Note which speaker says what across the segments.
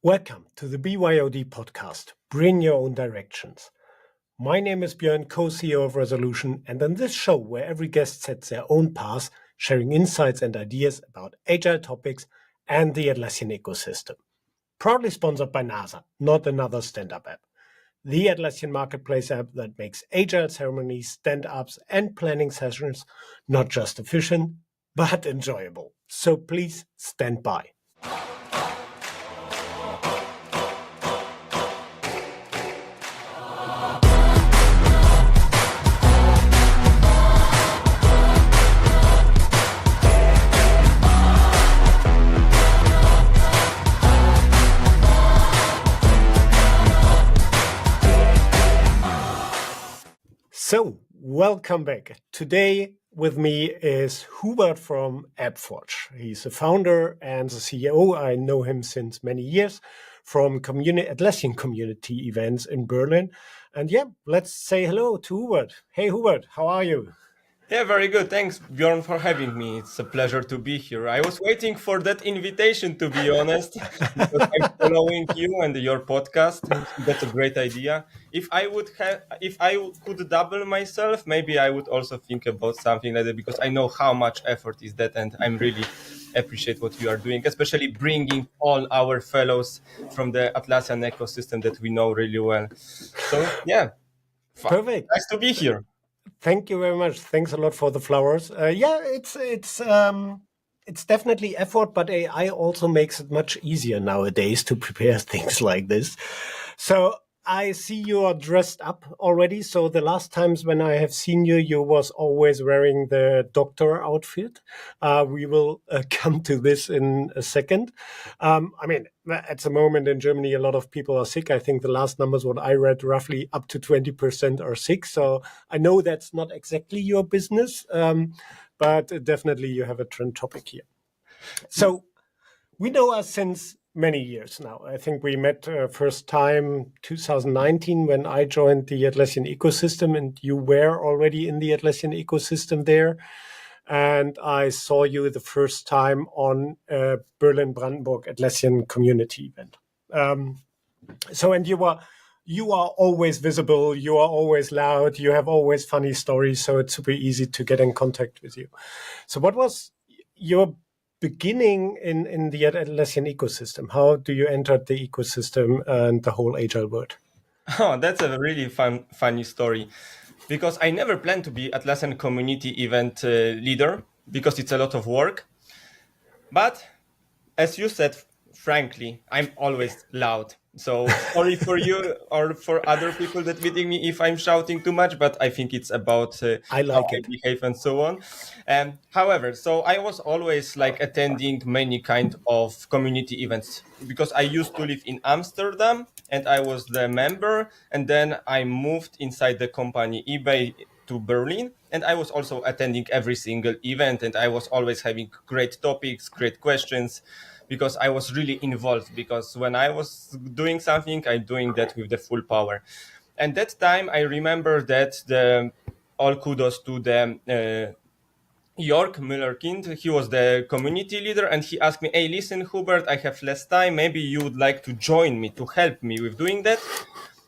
Speaker 1: Welcome to the BYOD Podcast, Bring Your Own Directions. My name is Björn, co-CEO of Resolution, and in this show where every guest sets their own path, sharing insights and ideas about Agile topics and the Atlassian ecosystem. Proudly sponsored by NASA, not another stand-up app. The Atlassian Marketplace app that makes Agile ceremonies, stand-ups, and planning sessions not just efficient, but enjoyable. So please stand by. So, welcome back. Today with me is Hubert from AppForge. He's the founder and the CEO. I know him since many years from Atlassian community events in Berlin. And yeah, let's say hello to Hubert. Hey Hubert, how are you?
Speaker 2: Yeah, very good. Thanks, Björn, for having me. It's a pleasure to be here. I was waiting for that invitation, to be honest, because I'm following you and your podcast. That's a great idea. If I could double myself, maybe I would also think about something like that, because I know how much effort is that, and I'm really appreciate what you are doing, especially bringing all our fellows from the Atlassian ecosystem that we know really well. So yeah,
Speaker 1: Perfect.
Speaker 2: nice to be here.
Speaker 1: Thank you very much. Thanks a lot for the flowers. It's definitely effort, but AI also makes it much easier nowadays to prepare things like this. So I see you are dressed up already. So the last times when I have seen you, you was always wearing the doctor outfit. We will come to this in a second. At the moment in Germany, a lot of people are sick. I think the last numbers, what I read, roughly up to 20% are sick. So I know that's not exactly your business, but definitely you have a trend topic here. So we know us since many years now. I think we met first time 2019 when I joined the Atlassian ecosystem, and you were already in the Atlassian ecosystem there. And I saw you the first time on Berlin-Brandenburg Atlassian community event. And you are always visible, you are always loud, you have always funny stories, so it's super easy to get in contact with you. So what was your beginning in the Atlassian ecosystem? How do you enter the ecosystem and the whole Agile world?
Speaker 2: Oh, that's a really funny story, because I never planned to be Atlassian community event leader, because it's a lot of work. But as you said, frankly, I'm always loud. So sorry for you or for other people that meeting me if I'm shouting too much, but I think it's about
Speaker 1: I like
Speaker 2: how
Speaker 1: it.
Speaker 2: I behave and so on. However, so I was always like attending many kind of community events, because I used to live in Amsterdam and I was the member, and then I moved inside the company eBay to Berlin, and I was also attending every single event, and I was always having great topics, great questions, because I was really involved, because when I was doing something, I'm doing that with the full power. And that time I remember that all kudos to the Jörg Müller-Kind. He was the community leader, and he asked me, hey, listen, Hubert, I have less time. Maybe you would like to join me to help me with doing that,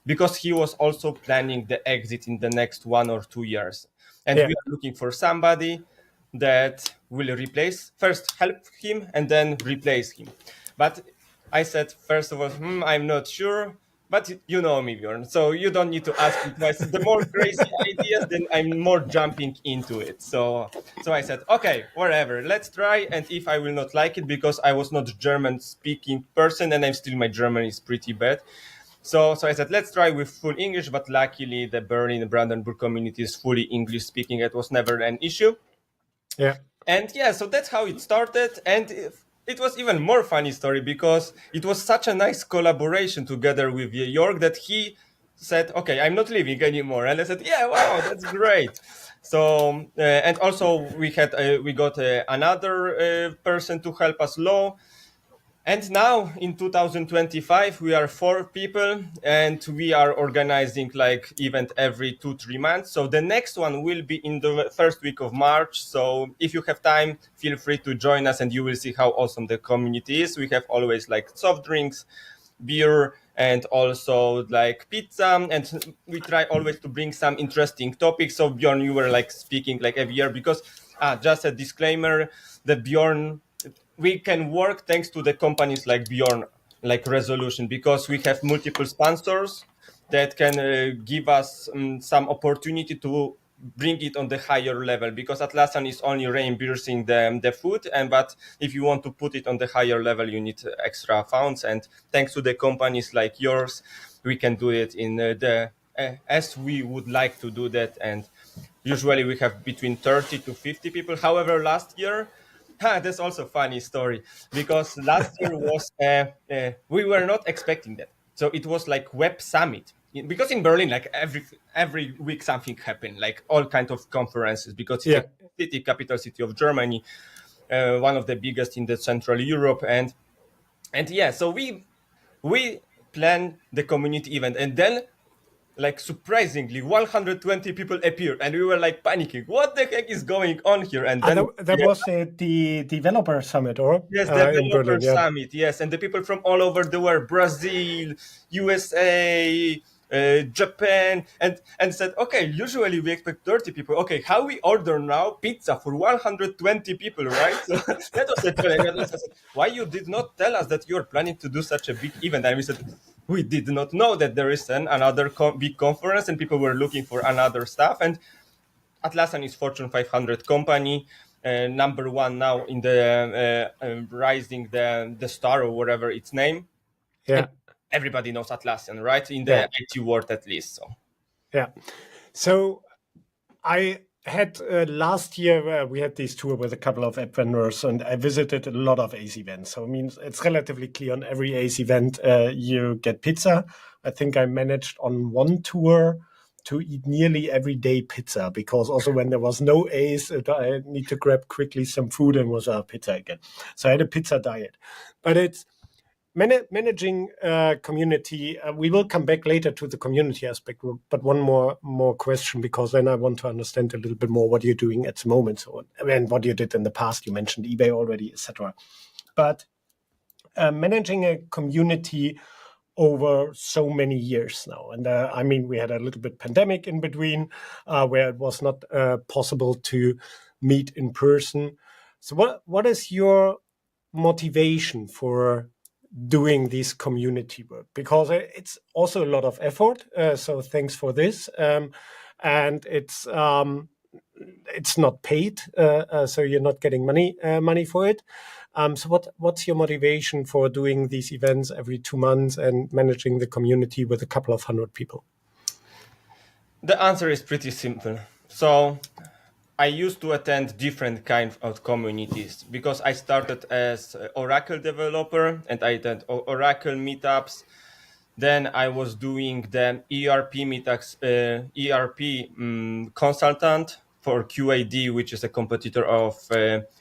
Speaker 2: because he was also planning the exit in the next 1 or 2 years. And we are looking for somebody that will help him and then replace him. But I said, first of all, I'm not sure, but you know me, Björn, so you don't need to ask me twice. The more crazy ideas, then I'm more jumping into it. So I said, okay, whatever, let's try. And if I will not like it, because I was not a German speaking person, and my German is pretty bad. So I said, let's try with full English, but luckily the Berlin Brandenburg community is fully English speaking. It was never an issue.
Speaker 1: Yeah.
Speaker 2: And yeah, so that's how it started. And it was even more funny story, because it was such a nice collaboration together with Jörg that he said, okay, I'm not leaving anymore. And I said, yeah, wow, that's great. So, and also we got another person to help us law. And now in 2025, we are 4 people, and we are organizing like event every 2-3 months. So the next one will be in the first week of March. So if you have time, feel free to join us, and you will see how awesome the community is. We have always like soft drinks, beer and also like pizza, and we try always to bring some interesting topics. So Björn, you were like speaking like every year because just a disclaimer, the Björn, we can work thanks to the companies like Björn, like Resolution, because we have multiple sponsors that can give us some opportunity to bring it on the higher level, because Atlassian is only reimbursing the food, and but if you want to put it on the higher level, you need extra funds. And thanks to the companies like yours, we can do it in the as we would like to do that. And usually we have between 30 to 50 people. However, last year, that's also a funny story, because last year was we were not expecting that. So it was like Web Summit, because in Berlin, like every week something happened, like all kind of conferences, because it's
Speaker 1: Yeah.
Speaker 2: a city, capital city of Germany, one of the biggest in the Central Europe, and yeah, so we plan the community event, and then like surprisingly 120 people appeared, and we were like panicking, what the heck is going on here? And then
Speaker 1: That was the developer summit, or
Speaker 2: yes,
Speaker 1: in
Speaker 2: developer
Speaker 1: Berlin. Yeah.
Speaker 2: summit, yes, and the people from all over the world, Brazil, USA, Japan, and said, okay, usually we expect 30 people. Okay, how we order now pizza for 120 people, right? So that was a challenge. And I said, why you did not tell us that you are planning to do such a big event? And we said, we did not know that there is another big conference, and people were looking for another stuff. And Atlassian is Fortune 500 company, number one now in the rising the star or whatever its name.
Speaker 1: Yeah.
Speaker 2: And everybody knows Atlassian, right? In the
Speaker 1: Yeah.
Speaker 2: IT world, at least. So
Speaker 1: Yeah. So I had last year, we had this tour with a couple of app vendors, and I visited a lot of ACE events. So it means it's relatively clear on every ACE event, you get pizza. I think I managed on one tour to eat nearly every day pizza, because also when there was no ACE, I need to grab quickly some food and was pizza again. So I had a pizza diet. But it's managing community. We will come back later to the community aspect, but one more question, because then I want to understand a little bit more what you're doing at the moment, so and what you did in the past. You mentioned eBay already, etc. But managing a community over so many years now, and I mean, we had a little bit pandemic in between, where it was not possible to meet in person. So what is your motivation for doing this community work? Because it's also a lot of effort. So thanks for this. And it's not paid, so you're not getting money for it. So what's your motivation for doing these events every 2 months and managing the community with a couple of hundred people?
Speaker 2: the answer is pretty simple. So I used to attend different kinds of communities, because I started as an Oracle developer and I attend Oracle meetups. Then I was doing the ERP meetups, ERP consultant for QAD, which is a competitor of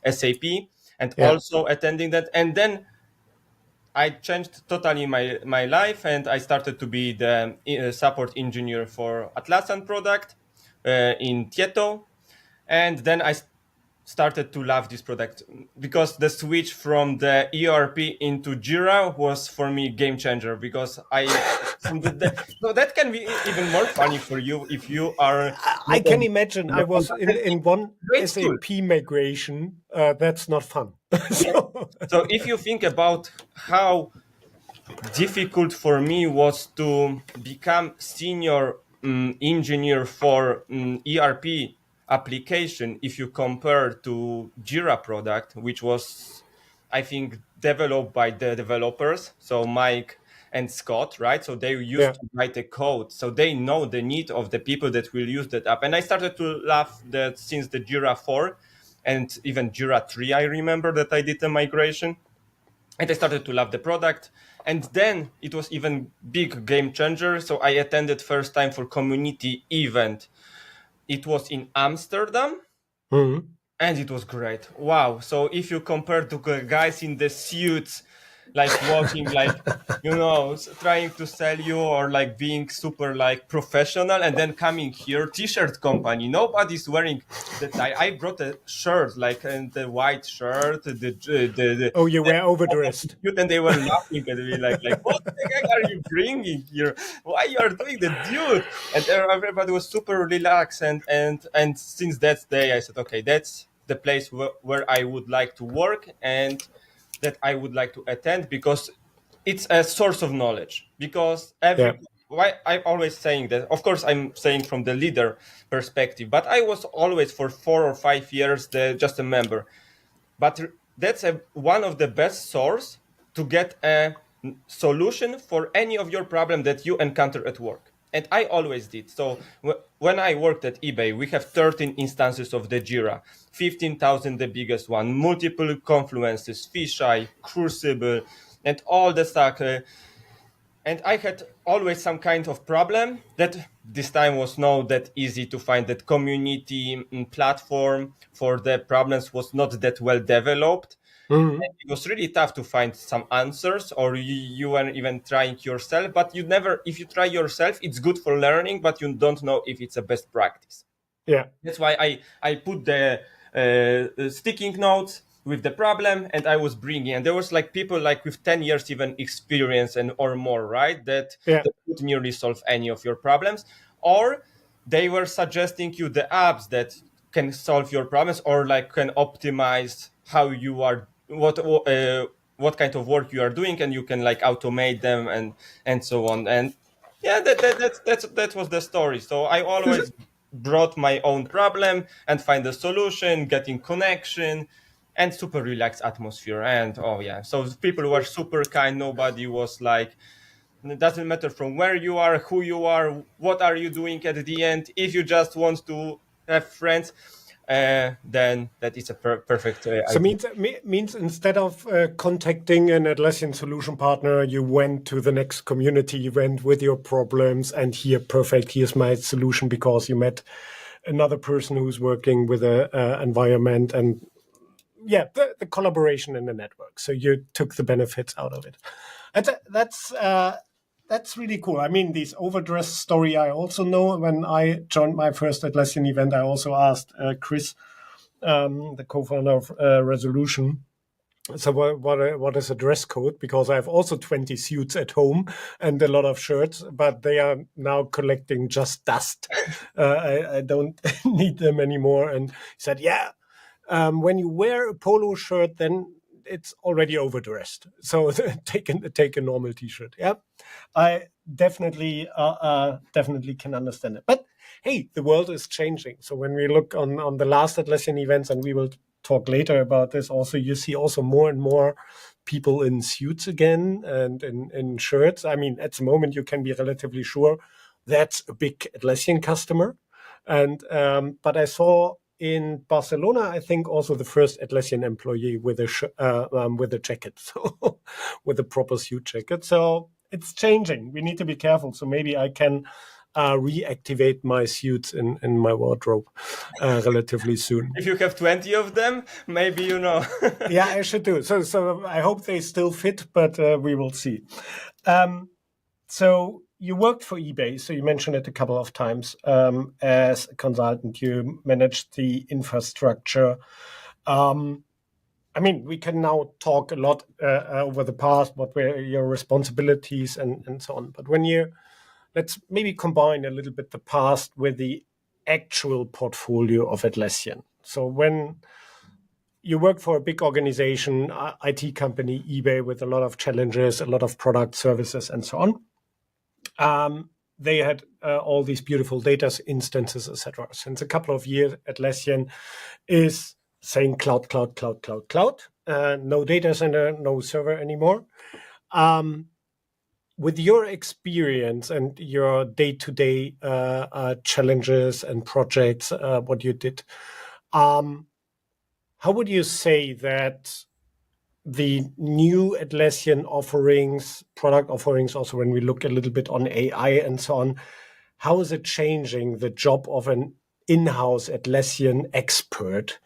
Speaker 2: SAP, and
Speaker 1: Yeah.
Speaker 2: also attending that. And then I changed totally my life, and I started to be the support engineer for Atlassian product in Tieto. And then I started to love this product, because the switch from the ERP into Jira was for me game changer, because so that can be even more funny for you if you are
Speaker 1: I
Speaker 2: not
Speaker 1: can imagine. I was
Speaker 2: a
Speaker 1: in one
Speaker 2: great tool.
Speaker 1: SAP migration. That's not fun.
Speaker 2: So if you think about how difficult for me was to become senior engineer for ERP application, if you compare to Jira product, which was, I think, developed by the developers, so Mike and Scott, right? So they used
Speaker 1: Yeah.
Speaker 2: to write the code, so they know the need of the people that will use that app. And I started to laugh that since the Jira 4 and even Jira 3, I remember that I did the migration, and I started to love the product. And then it was even big game changer. So I attended first time for community event. It was in Amsterdam,
Speaker 1: Mhm.
Speaker 2: and it was great. Wow. So if you compare to guys in the suits like walking like trying to sell you or like being super like professional, and then coming here, t-shirt company, nobody's wearing the tie. I brought a shirt like and the white shirt,
Speaker 1: Oh, you were overdressed.
Speaker 2: and they were laughing at me like what the heck are you bringing here? Why you are doing the dude? And everybody was super relaxed, and since that day I said, okay, that's the place where I would like to work and that I would like to attend, because it's a source of knowledge. Because
Speaker 1: Yeah.
Speaker 2: why I'm always saying that, of course I'm saying from the leader perspective, but I was always for 4 or 5 years just a member. But that's one of the best source to get a solution for any of your problem that you encounter at work. And I always did. So when I worked at eBay, we have 13 instances of the Jira, 15,000 the biggest one, multiple confluences, fisheye, crucible, and all the stuff. And I had always some kind of problem that this time was not that easy to find. That community platform for the problems was not that well developed.
Speaker 1: Mhm.
Speaker 2: It was really tough to find some answers, or you were even trying yourself, but you never, if you try yourself, it's good for learning, but you don't know if it's a best practice.
Speaker 1: Yeah.
Speaker 2: That's why I put the sticking notes with the problem, and I was bringing, and there was like people like with 10 years even experience and or more, right?
Speaker 1: Yeah.
Speaker 2: That could nearly solve any of your problems, or they were suggesting you the apps that can solve your problems, or like can optimize how you are, what kind of work you are doing, and you can like automate them and so on. And yeah, that was the story. So I always brought my own problem and find a solution, getting connection, and super relaxed atmosphere. And oh yeah, so people were super kind. Nobody was like, it doesn't matter from where you are, who you are, what are you doing at the end. If you just want to have friends, then that is a perfect
Speaker 1: So
Speaker 2: idea.
Speaker 1: means instead of contacting an Atlassian solution partner, you went to the next community event with your problems, and here, perfect, here's my solution, because you met another person who's working with a environment, and yeah, the collaboration in the network. So you took the benefits out of it. And that's really cool. I mean, this overdress story I also know. When I joined my first Atlassian event, I also asked Chris, the co-founder of Resolution. So what is a dress code? Because I have also 20 suits at home and a lot of shirts, but they are now collecting just dust. I don't need them anymore. And he said, yeah, when you wear a polo shirt, then it's already overdressed. So take a normal t-shirt. Yeah, I definitely can understand it. But hey, the world is changing. So when we look on the last Atlassian events, and we will talk later about this also, you see also more and more people in suits again and in shirts. I mean, at the moment, you can be relatively sure that's a big Atlassian customer. And but I saw in Barcelona, I think, also the first Atlassian employee with a jacket, so with a proper suit jacket. So it's changing. We need to be careful. So maybe I can reactivate my suits in my wardrobe relatively soon.
Speaker 2: If you have 20 of them, maybe
Speaker 1: Yeah, I should do. So I hope they still fit, but we will see. So you worked for eBay, so you mentioned it a couple of times as a consultant. You managed the infrastructure. I mean, we can now talk a lot over the past, what were your responsibilities and so on. But let's maybe combine a little bit the past with the actual portfolio of Atlassian. So when you work for a big organization, IT company, eBay, with a lot of challenges, a lot of product services, and so on. They had all these beautiful data instances, etc. Since a couple of years, Atlassian is saying cloud, cloud, cloud, cloud, cloud. No data center, no server anymore. With your experience and your day-to-day challenges and projects, what you did, how would you say that the new Atlassian offerings, product offerings, also when we look a little bit on AI and so on, how is it changing the job of an in-house Atlassian expert?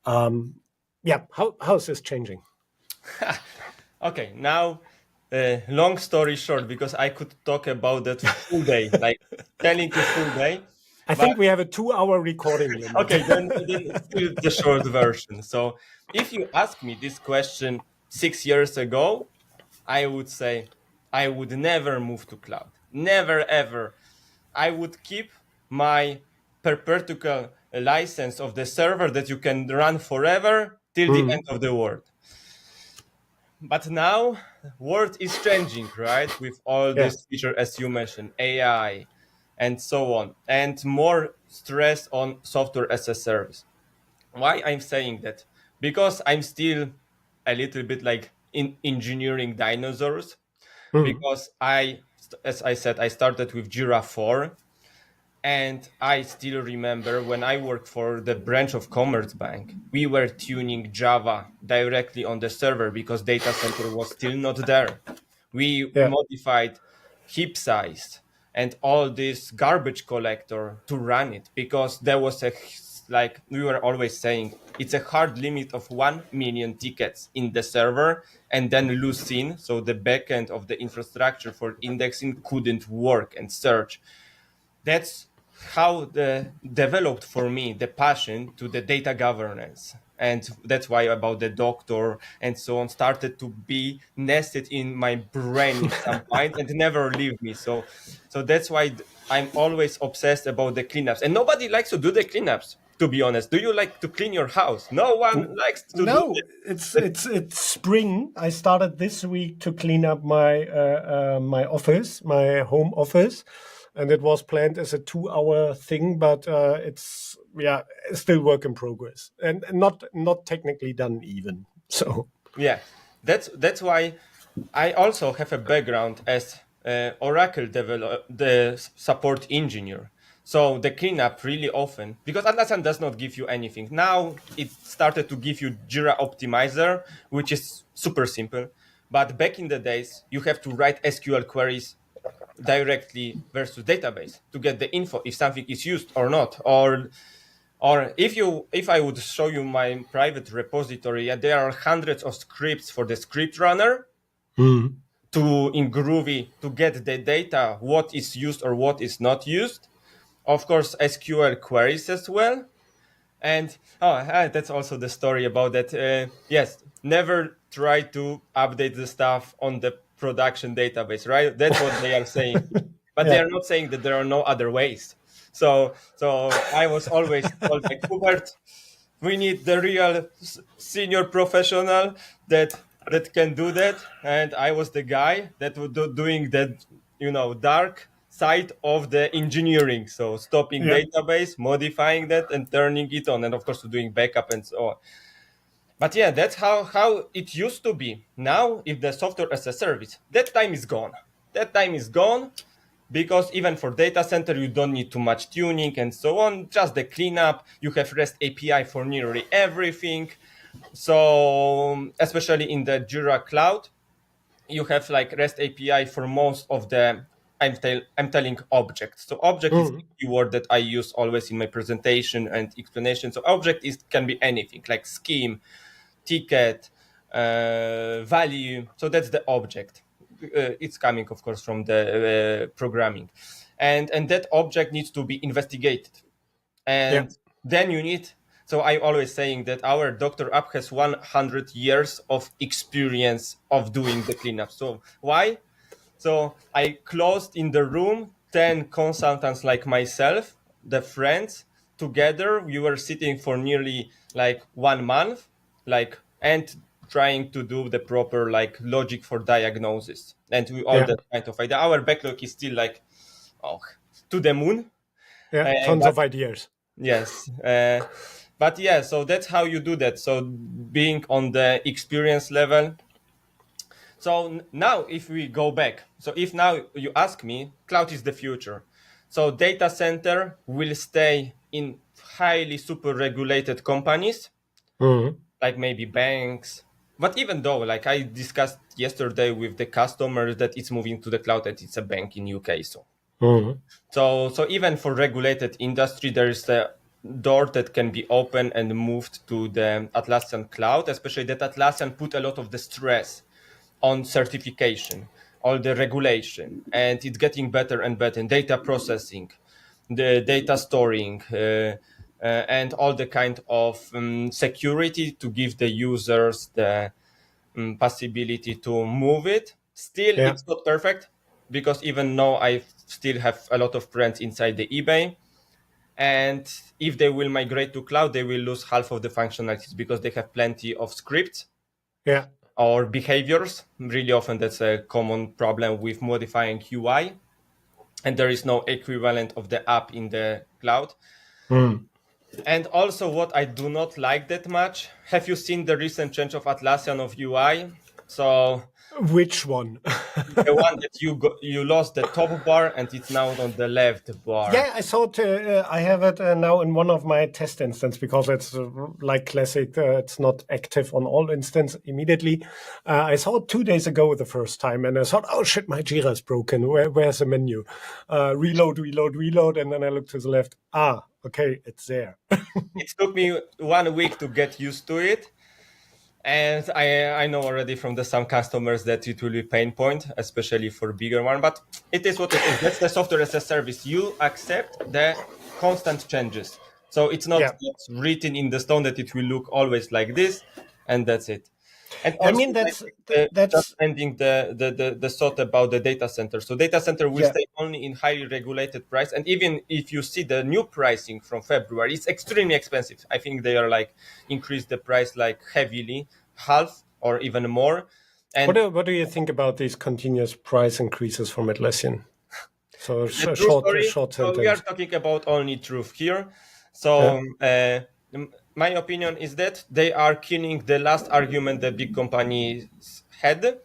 Speaker 1: Yeah, how is this changing?
Speaker 2: Okay, now, long story short, because I could talk about that full day, like telling you full day.
Speaker 1: I
Speaker 2: But
Speaker 1: think we have a 2-hour recording limit.
Speaker 2: okay, then still the short version. So if you ask me this question 6 years ago, I would say I would never move to cloud. Never ever. I would keep my perpetual license of the server that you can run forever till the end
Speaker 1: Mm.
Speaker 2: of the world. But now world is changing, right? With all
Speaker 1: Yeah.
Speaker 2: this feature as you mentioned, AI and so on, and more stress on software as a service. Why I'm saying that? Because I'm still a little bit like in engineering dinosaurs.
Speaker 1: Mm.
Speaker 2: Because as I said, I started with Jira 4, and I still remember when I worked for the branch of Commerzbank, we were tuning Java directly on the server because data center was still not there. We
Speaker 1: Yeah.
Speaker 2: modified heap size and all this garbage collector to run it because there was like we were always saying, it's a hard limit of 1 million tickets in the server, and then Lucene, so the backend of the infrastructure for indexing, couldn't work and search. That's how the developed for me the passion to the data governance, and that's why about the doctor and so on started to be nested in my brain in some point and never leave me. So that's why I'm always obsessed about the cleanups, and nobody likes to do the cleanups, to be honest. Do you like to clean your house? No one likes to do
Speaker 1: No,
Speaker 2: it.
Speaker 1: it's spring. I started this week to clean up my office, my home office, and it was planned as a 2-hour thing, but it's still work in progress and not technically done even. So
Speaker 2: Yeah, that's why I also have a background as Oracle the support engineer. So the cleanup really often, because Atlassian does not give you anything. Now it started to give you Jira Optimizer, which is super simple. But back in the days, you have to write SQL queries directly versus database to get the info if something is used or not, or if I would show you my private repository, there are hundreds of scripts for the script runner
Speaker 1: mm.
Speaker 2: to in Groovy to get the data, what is used or what is not used. Of course, SQL queries as well. And that's also the story about that. Yes, never try to update the stuff on the production database, right? That's what they are saying, but they
Speaker 1: Yeah.
Speaker 2: are not saying that there are no other ways. So I was always told like, Hubert, we need the real senior professional that can do that, and I was the guy that would doing that, dark side of the engineering, so stopping
Speaker 1: Yeah.
Speaker 2: database, modifying that and turning it on, and of course doing backup and so on. But yeah, that's how it used to be. Now if the software as a service, that time is gone because even for data center you don't need too much tuning and so on, just the cleanup. You have REST API for nearly everything. So especially in the Jira cloud, you have like REST API for most of the, I'm telling objects. So object is the
Speaker 1: Mm.
Speaker 2: keyword that I use always in my presentation and explanation. So object can be anything like scheme, ticket, value. So that's the object. It's coming, of course, from the programming, and that object needs to be investigated,
Speaker 1: Yeah.
Speaker 2: and then you need. So I always saying that our Doctor App has 100 years of experience of doing the cleanup. So why? So I closed in the room 10 consultants like myself, the friends, together. We were sitting for nearly like 1 month, like, and trying to do the proper like logic for diagnosis and we all
Speaker 1: Yeah.
Speaker 2: that kind of idea. Our backlog is still like, oh, to the moon.
Speaker 1: Yeah. Tons
Speaker 2: But
Speaker 1: of ideas.
Speaker 2: yes, but yeah, so that's how you do that. So being on the experience level. So now if we go back, so if now you ask me, cloud is the future. So data center will stay in highly super regulated companies,
Speaker 1: Mm.
Speaker 2: like maybe banks. But even though, like I discussed yesterday with the customers that it's moving to the cloud, that it's a bank in UK.
Speaker 1: Mm.
Speaker 2: So even for regulated industry, there is a door that can be open and moved to the Atlassian cloud, especially that Atlassian put a lot of the stress on certification, all the regulation, and it's getting better and better in data processing, the data storing, and all the kind of security to give the users the possibility to move it. Still,
Speaker 1: Yeah.
Speaker 2: it's not perfect, because even though I still have a lot of friends inside the eBay, and if they will migrate to cloud, they will lose half of the functionalities because they have plenty of scripts
Speaker 1: Yeah.
Speaker 2: or behaviors. Really often that's a common problem with modifying UI, and there is no equivalent of the app in the cloud.
Speaker 1: Hmm.
Speaker 2: And also, what I do not like that much, have you seen the recent change of Atlassian of UI? So
Speaker 1: Which one?
Speaker 2: the one that you lost the top bar and it's now on the left bar.
Speaker 1: Yeah, I saw it. I have it now in one of my test instances because it's like classic. It's not active on all instances immediately. I saw it 2 days ago the first time, and I thought, "Oh shit, my Jira is broken. Where's the menu? Reload, reload, reload." And then I look to the left. Ah, okay, it's there.
Speaker 2: It took me 1 week to get used to it. And I know already from some customers that it will be pain point, especially for bigger one, but it is what it is. That's the software as a service. You accept the constant changes. So it's not
Speaker 1: Yeah.
Speaker 2: just written in the stone that it will look always like this, and that's it. And
Speaker 1: I
Speaker 2: also,
Speaker 1: mean,
Speaker 2: just
Speaker 1: that's
Speaker 2: ending the thought about the data center. So data center will
Speaker 1: yeah.
Speaker 2: stay only in highly regulated price. And even if you see the new pricing from February, it's extremely expensive. I think they are like increase the price like heavily, half or even more. And
Speaker 1: What do you think about these continuous price increases from Atlassian? So
Speaker 2: the true
Speaker 1: a
Speaker 2: story.
Speaker 1: short
Speaker 2: So we are
Speaker 1: sentence.
Speaker 2: talking about only truth here.
Speaker 1: Yeah.
Speaker 2: So my opinion is that they are killing the last argument that big companies had.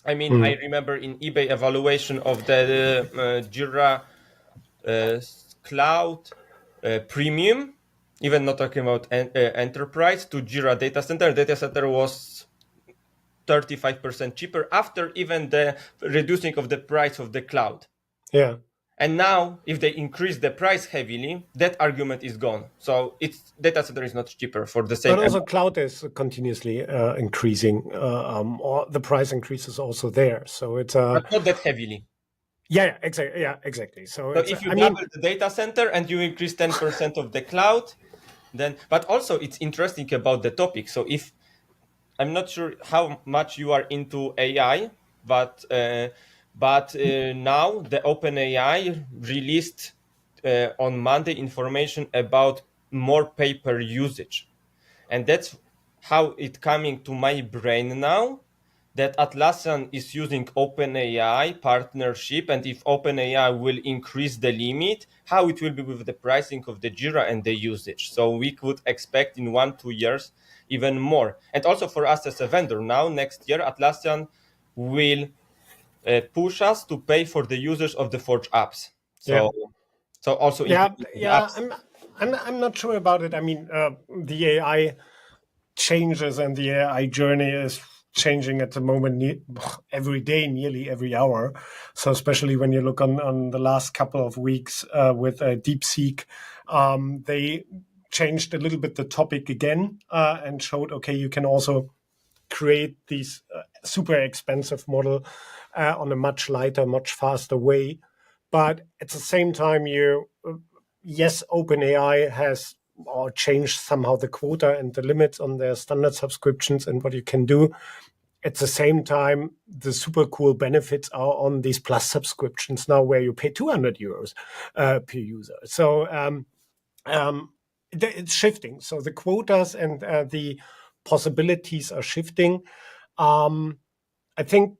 Speaker 2: I mean, I
Speaker 1: Mm.
Speaker 2: remember in eBay evaluation of the Jira uh, Cloud Premium, even not talking about enterprise, to Jira data center. Data center was 35% cheaper after even the reducing of the price of the cloud.
Speaker 1: Yeah.
Speaker 2: And now, if they increase the price heavily, that argument is gone. So it's data center is not cheaper for the same
Speaker 1: But also,
Speaker 2: amount,
Speaker 1: cloud is continuously increasing, or the price increase is also there. So it's
Speaker 2: but not that heavily.
Speaker 1: yeah, exactly, yeah, exactly. So
Speaker 2: So
Speaker 1: it's
Speaker 2: if you
Speaker 1: I mean,
Speaker 2: double the data center and you increase 10% of the cloud, then, but also it's interesting about the topic. So if I'm not sure how much you are into AI, but now the OpenAI released on Monday information about more paper usage, and that's how it coming to my brain now, that Atlassian is using OpenAI partnership, and if OpenAI will increase the limit, how it will be with the pricing of the Jira and the usage. So we could expect in 1-2 years even more. And also for us as a vendor, now next year Atlassian will push us to pay for the users of the Forge apps.
Speaker 1: yeah,
Speaker 2: So also
Speaker 1: yeah,
Speaker 2: including the
Speaker 1: yeah.
Speaker 2: apps.
Speaker 1: I'm not sure about it. I mean, the AI changes and the AI journey is changing at the moment every day, nearly every hour. So especially when you look on the last couple of weeks with DeepSeek, they changed a little bit the topic again and showed, okay, you can also create these super expensive model on a much lighter, much faster way. But at the same time, yes, OpenAI has or changed somehow the quota and the limits on their standard subscriptions and what you can do. At the same time, the super cool benefits are on these plus subscriptions now, where you pay 200 euros per user. So it's shifting. So the quotas and the possibilities are shifting. I think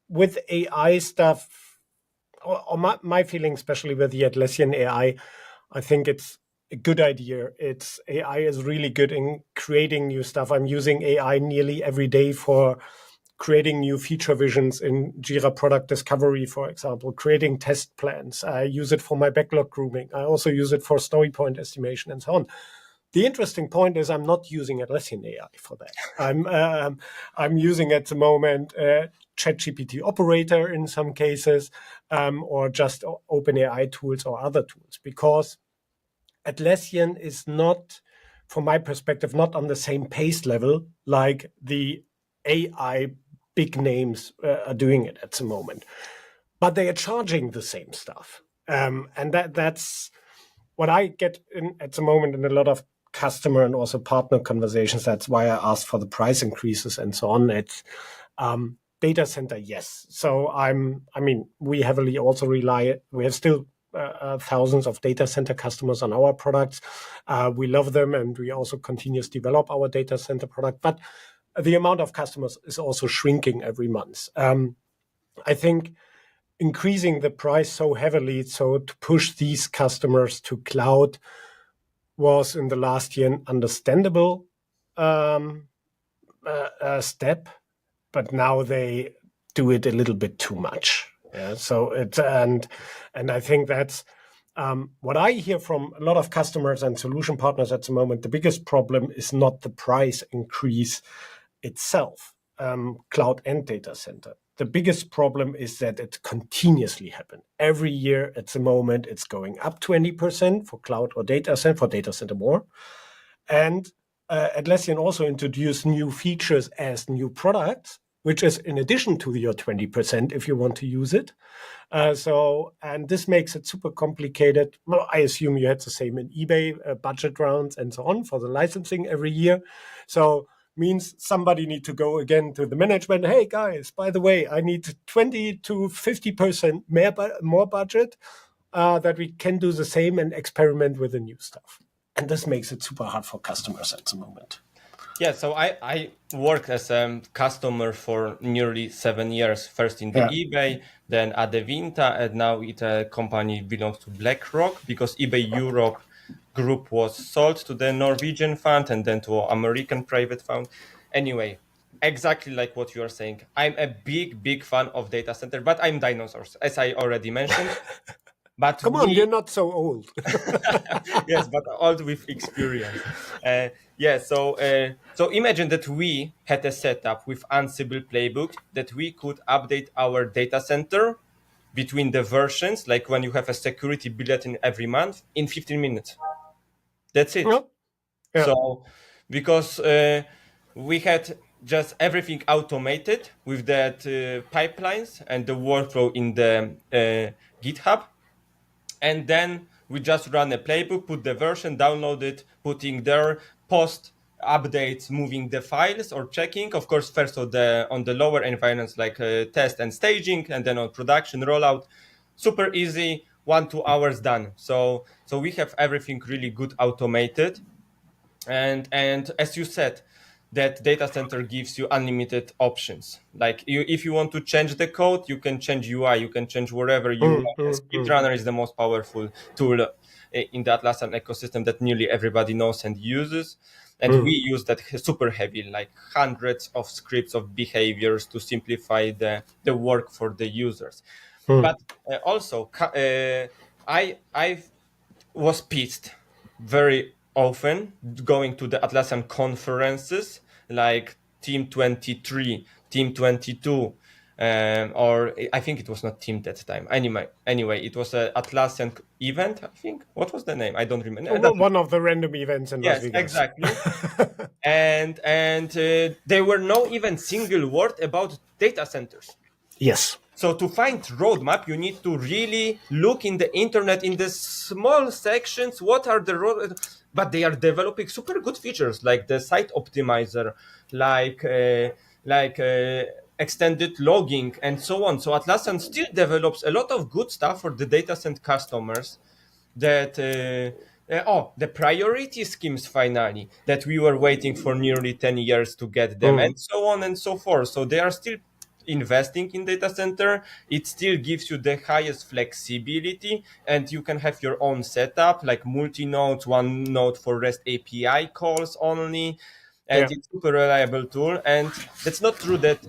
Speaker 1: with AI stuff, or my feeling, especially with the Atlassian I think it's a good idea. It's AI is really good in creating new stuff. I'm using AI nearly every day for creating new feature visions in Jira Product Discovery, for example, creating test plans. I use it for my backlog grooming. I also use it for story point estimation and so on. The interesting point is I'm not using Atlassian AI for that. I'm using at the moment ChatGPT Operator in some cases, or just OpenAI tools or other tools, because Atlassian is not, from my perspective, not on the same pace level like the AI big names are doing it at the moment, but they are charging the same stuff. And that's what I get in at the moment in a lot of customer and also partner conversations. That's why I asked for the price increases and so on. It's data center, yes. So we heavily also rely. We have still thousands of data center customers on our products. We love them, and we also continuously develop our data center product. But the amount of customers is also shrinking every month. I think increasing the price so heavily, so to push these customers to cloud, was in the last year an understandable step, but now they do it a little bit too much. Yeah, so and I think that's what I hear from a lot of customers and solution partners at the moment. The biggest problem is not the price increase itself, cloud and data center. The biggest problem is that it continuously happens. Every year at the moment, it's going up 20% for cloud or data center more. And Atlassian also introduced new features as new products, which is in addition to your 20% if you want to use it. And this makes it super complicated. Well, I assume you had the same in eBay, budget rounds and so on for the licensing every year. So means somebody need to go again to the management. Hey guys, by the way, I need 20 to 50% more budget that we can do the same and experiment with the new stuff. And this makes it super hard for customers at the moment.
Speaker 2: Yeah, so I worked as a customer for nearly 7 years, first in the eBay, then at the Vinta, and now it a company belongs to BlackRock, because eBay Europe group was sold to the Norwegian fund and then to American private fund. Anyway, exactly like what you are saying. I'm a big fan of data center, but I'm dinosaurs, as I already mentioned. But
Speaker 1: come on, you're not so old.
Speaker 2: Yes, but old with experience. So imagine that we had a setup with Ansible playbook that we could update our data center between the versions, like when you have a security bulletin every month, in 15 minutes. That's it. Yeah. So because we had just everything automated with that pipelines and the workflow in the GitHub. And then we just run a playbook, put the version, download it, putting there, post updates, moving the files or checking. Of course, first on the lower environments like test and staging, and then on production rollout. Super easy, 1-2 hours done. So we have everything really good automated. And as you said, that data center gives you unlimited options. Like if you want to change the code, you can change UI, you can change wherever you want. Speedrunner is the most powerful tool in the Atlassian ecosystem that nearly everybody knows and uses. And we use that super heavy, like hundreds of scripts of behaviors to simplify the work for the users. But also, I was pissed very often going to the Atlassian conferences like Team 23, Team 22, or I think it was not Team that time. Anyway, it was an Atlassian event, I think. What was the name? I don't remember.
Speaker 1: One of the random events in Las Vegas.
Speaker 2: Yes, exactly. and there were no even single word about data centers.
Speaker 1: Yes.
Speaker 2: So to find roadmap, you need to really look in the internet in the small sections. What are the road? But they are developing super good features like the site optimizer, like extended logging and so on. So Atlassian still develops a lot of good stuff for the data center customers. That the priority schemes finally that we were waiting for nearly 10 years to get them, and so on and so forth. So they are still investing in data center. It still gives you the highest flexibility, and you can have your own setup like multi-nodes, one node for REST API calls only, and it's a super reliable tool. And it's not true that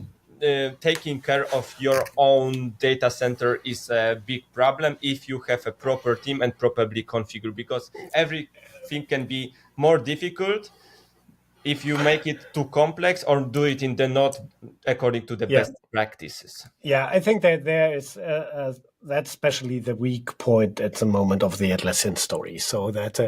Speaker 2: taking care of your own data center is a big problem if you have a proper team and properly configured, because everything can be more difficult if you make it too complex or do it in the not according to the best practices.
Speaker 1: Yeah, I think that there is that's especially the weak point at the moment of the Atlassian story. So that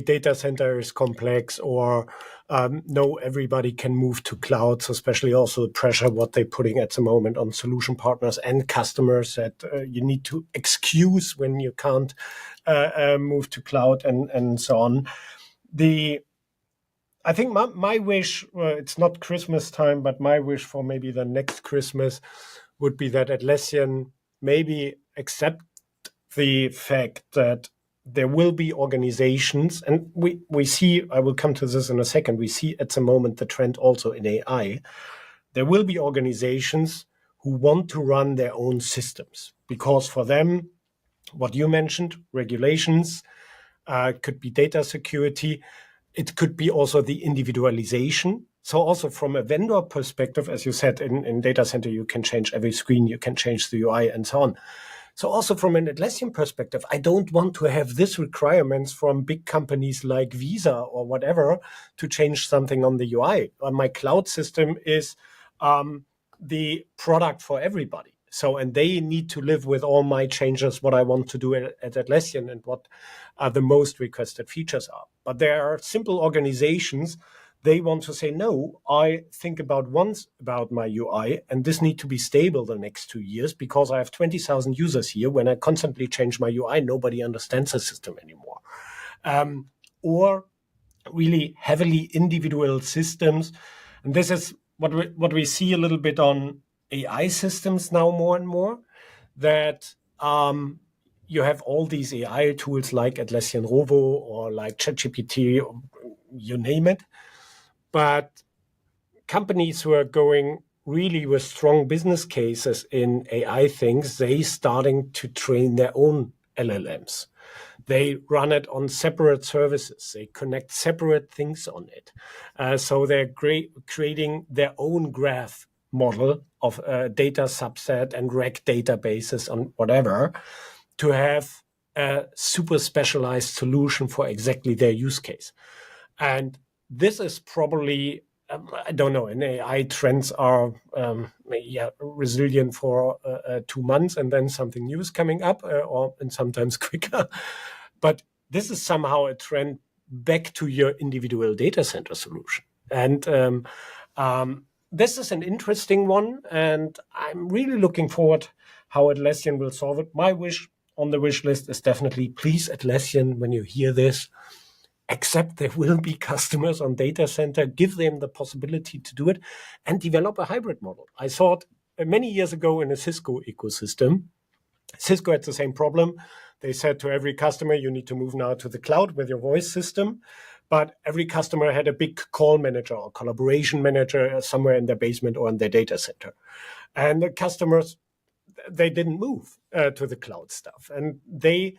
Speaker 1: data center is complex, or no, everybody can move to clouds, especially also the pressure what they're putting at the moment on solution partners and customers that you need to excuse when you can't move to cloud and so on. I think my wish, it's not Christmas time, but my wish for maybe the next Christmas would be that Atlassian maybe accept the fact that there will be organizations, and we see, I will come to this in a second, we see at the moment the trend also in AI. There will be organizations who want to run their own systems because for them, what you mentioned, regulations, could be data security, it could be also the individualization. So also from a vendor perspective, as you said, in data center, you can change every screen, you can change the UI and so on. So also from an Atlassian perspective, I don't want to have this requirements from big companies like Visa or whatever to change something on the UI. My cloud system is the product for everybody. So, and they need to live with all my changes, what I want to do at Atlassian and what are the most requested features are. But there are simple organizations, they want to say, no, I think about once about my UI, and this need to be stable the next 2 years because I have 20,000 users here. When I constantly change my UI, nobody understands the system anymore. Or really heavily individual systems. And this is what we see a little bit on AI systems now more and more, that you have all these AI tools like Atlassian Rovo or like ChatGPT, you name it. But companies who are going really with strong business cases in AI things, they starting to train their own LLMs. They run it on separate services. They connect separate things on it. So they're creating their own graph model of data subset and rec databases on whatever to have a super specialized solution for exactly their use case. And this is probably, I don't know, and AI trends are resilient for 2 months and then something new is coming up and sometimes quicker. But this is somehow a trend back to your individual data center solution. And this is an interesting one. And I'm really looking forward how Atlassian will solve it. My wish on the wish list is definitely, please, Atlassian, when you hear this, accept there will be customers on data center, give them the possibility to do it and develop a hybrid model. I saw it many years ago in a Cisco ecosystem. Cisco had the same problem. They said to every customer, you need to move now to the cloud with your voice system. But every customer had a big call manager or collaboration manager somewhere in their basement or in their data center. And the customers, they didn't move to the cloud stuff. And they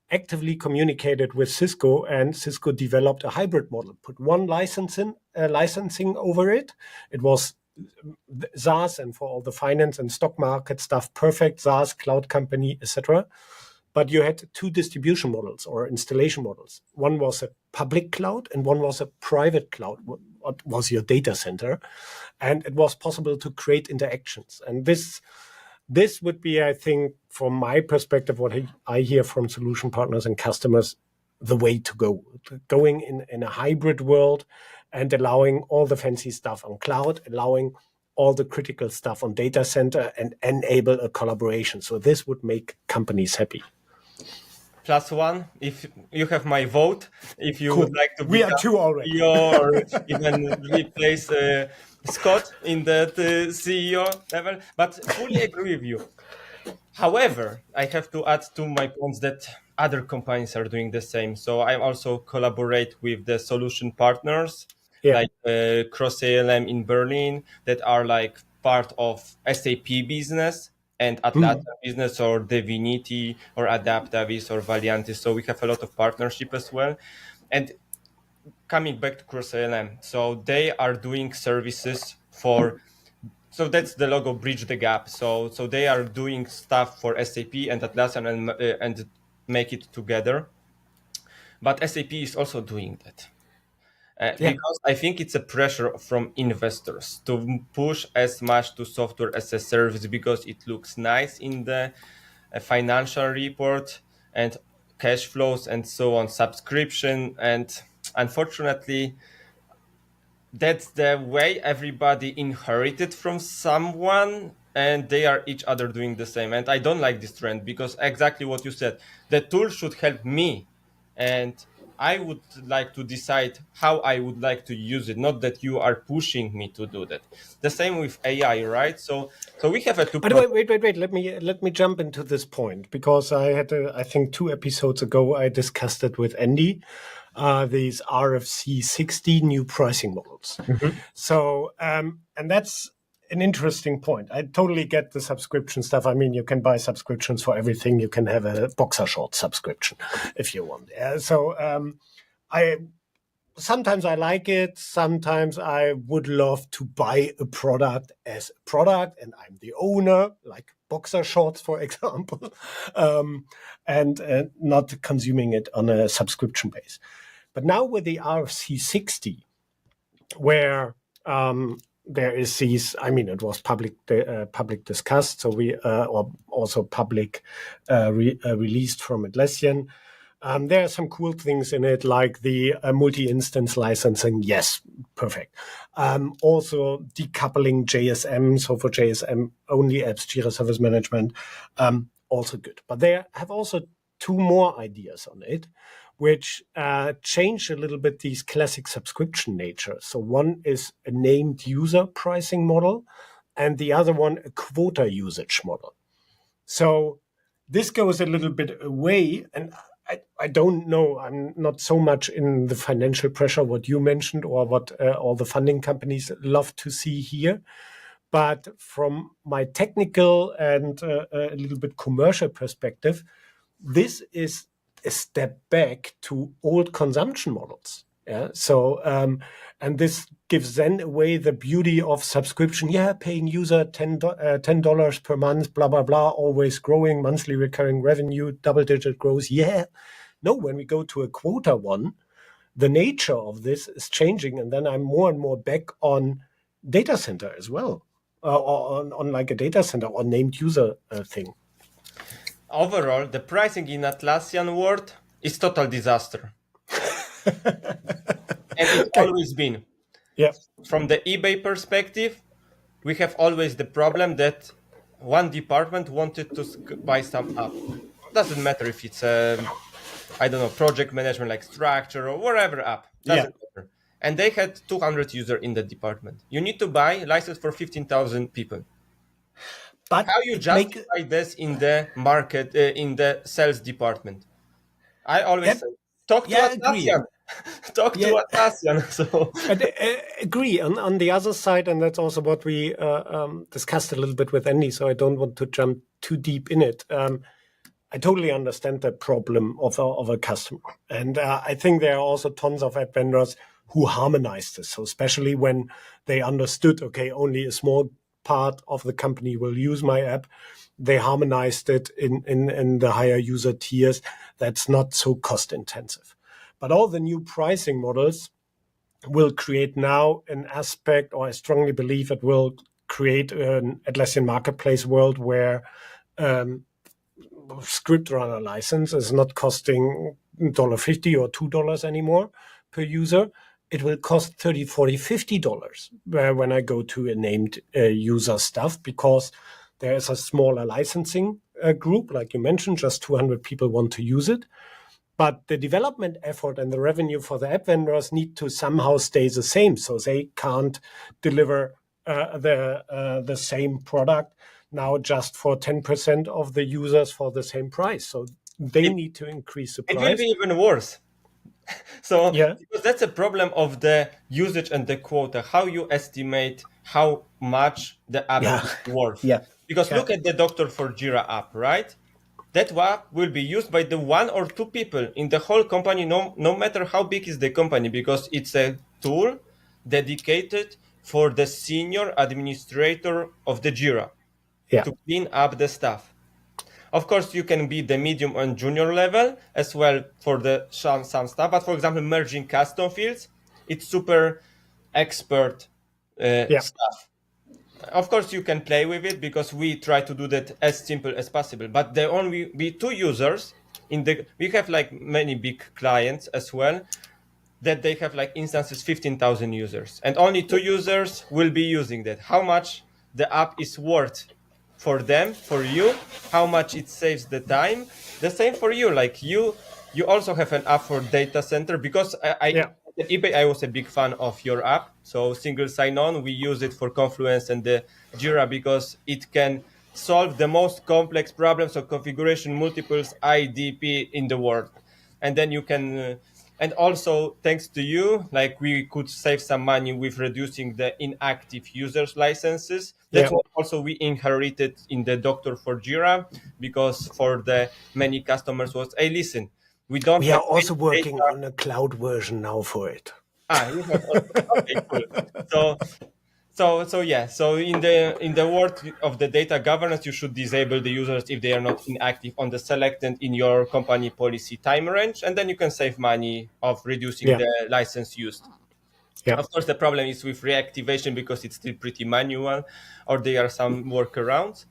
Speaker 1: actively communicated with Cisco, and Cisco developed a hybrid model, put one licensing over it. It was SaaS and for all the finance and stock market stuff, perfect SaaS, cloud company, etc. But you had 2 distribution models or installation models. One was a public cloud and one was a private cloud, what was your data center. And it was possible to create interactions. And this would be, I think, from my perspective, what I hear from solution partners and customers, the way to go. Going in a hybrid world and allowing all the fancy stuff on cloud, allowing all the critical stuff on data center and enable a collaboration. So this would make companies happy.
Speaker 2: +1 if you have my vote, if you
Speaker 1: Cool.
Speaker 2: would like to
Speaker 1: We are 2 already.
Speaker 2: or even replace Scott in that CEO level, but fully agree with you. However, I have to add to my points that other companies are doing the same. So I also collaborate with the solution partners like Cross ALM in Berlin that are like part of SAP business and Atlassian business or Divinity or Adaptavis or Valiantis. So we have a lot of partnership as well. And coming back to Cross ALM, so they are doing services for. So that's the logo, Bridge the Gap. So they are doing stuff for SAP and Atlassian and make it together. But SAP is also doing that. Because I think it's a pressure from investors to push as much to software as a service because it looks nice in the financial report and cash flows and so on, subscription. And unfortunately, that's the way everybody inherited from someone, and they are each other doing the same. And I don't like this trend, because exactly what you said, the tool should help me, and I would like to decide how I would like to use it, not that you are pushing me to do that. The same with AI, right? So we have a two.
Speaker 1: By the way, wait. Let me jump into this point, because I had, I think 2 episodes ago, I discussed it with Andy. These RFC 60 new pricing models.
Speaker 2: Mhm.
Speaker 1: So, and that's an interesting point. I totally get the subscription stuff. I mean, you can buy subscriptions for everything. You can have a boxer short subscription if you want. I sometimes I like it. Sometimes I would love to buy a product as a product, and I'm the owner, like boxer shorts, for example, and not consuming it on a subscription base. But now with the RFC 60, where there is these, I mean, it was public discussed, so we or also public released from Atlassian. There are some cool things in it, like the multi-instance licensing. Yes, perfect. Also decoupling JSM, so for JSM only apps, Jira Service Management, also good. But they have also two more ideas on it, which change a little bit these classic subscription nature. So one is a named user pricing model, and the other one a quota usage model. So this goes a little bit away, and I don't know. I'm not so much in the financial pressure, what you mentioned, or what all the funding companies love to see here. But from my technical and a little bit commercial perspective, this is a step back to old consumption models. Yeah. So, and this gives then away the beauty of subscription. Yeah, paying user $10 per month, blah, blah, blah, always growing, monthly recurring revenue, double-digit growth. Yeah. No, when we go to a quota one, the nature of this is changing. And then I'm more and more back on data center as well, or on like a data center or named user thing.
Speaker 2: Overall, the pricing in Atlassian world is total disaster. And it's
Speaker 1: Okay.
Speaker 2: always been.
Speaker 1: Yeah.
Speaker 2: From the eBay perspective, we have always the problem that one department wanted to buy some app. Doesn't matter if it's I don't know, project management like Structure or whatever app. Doesn't matter. And they had 200 users in the department. You need to buy license for 15,000 people.
Speaker 1: But
Speaker 2: How you justify this in the market, in the sales department? I always say, talk to Atlassian. Talk to Atlassian. So
Speaker 1: agree. On the other side, and that's also what we discussed a little bit with Andy, so I don't want to jump too deep in it. I totally understand the problem of a customer. And I think there are also tons of app vendors who harmonized this. So especially when they understood, okay, only a small part of the company will use my app, they harmonized it in the higher user tiers. That's not so cost intensive. But all the new pricing models will create now an aspect, or I strongly believe it will create an Atlassian Marketplace world where script runner license is not costing $1.50 or $2 anymore per user. It will cost $30, $40, $50 when I go to a named user stuff, because there is a smaller licensing group, like you mentioned, just 200 people want to use it. But the development effort and the revenue for the app vendors need to somehow stay the same, so they can't deliver the same product now just for 10% of the users for the same price. So they need to increase the price.
Speaker 2: It will be even worse. So because that's a problem of the usage and the quota, how you estimate how much the app is worth. Because look at the Doctor for Jira app, right? That app will be used by the 1 or 2 people in the whole company, no matter how big is the company, because it's a tool dedicated for the senior administrator of the Jira to clean up the stuff. Of course, you can be the medium and junior level as well for the some stuff. But for example, merging custom fields, it's super expert stuff. Of course, you can play with it, because we try to do that as simple as possible. But there only be 2 users in the. We have like many big clients as well. that they have like instances 15,000 users, and only 2 users will be using that. How much the app is worth for them, for you, how much it saves the time. The same for you. Like you also have an app for data center, because
Speaker 1: Yeah.
Speaker 2: at eBay I was a big fan of your app. So single sign-on, we use it for Confluence and the Jira because it can solve the most complex problems of configuration multiples IDP in the world. And then you can and also thanks to you, like we could save some money with reducing the inactive users licenses. That's
Speaker 1: Yeah.
Speaker 2: what also we inherited in the Doctor for Jira, because for the many customers was, hey, listen, we don't
Speaker 1: We are
Speaker 2: have
Speaker 1: also
Speaker 2: any
Speaker 1: working
Speaker 2: data.
Speaker 1: on a cloud version now for it.
Speaker 2: You have also, okay, cool. So yeah. So in the world of the data governance, you should disable the users if they are not inactive on the selected in your company policy time range, and then you can save money of reducing
Speaker 1: Yeah.
Speaker 2: the license used.
Speaker 1: Yeah.
Speaker 2: Of course, the problem is with reactivation because it's still pretty manual, or there are some workarounds.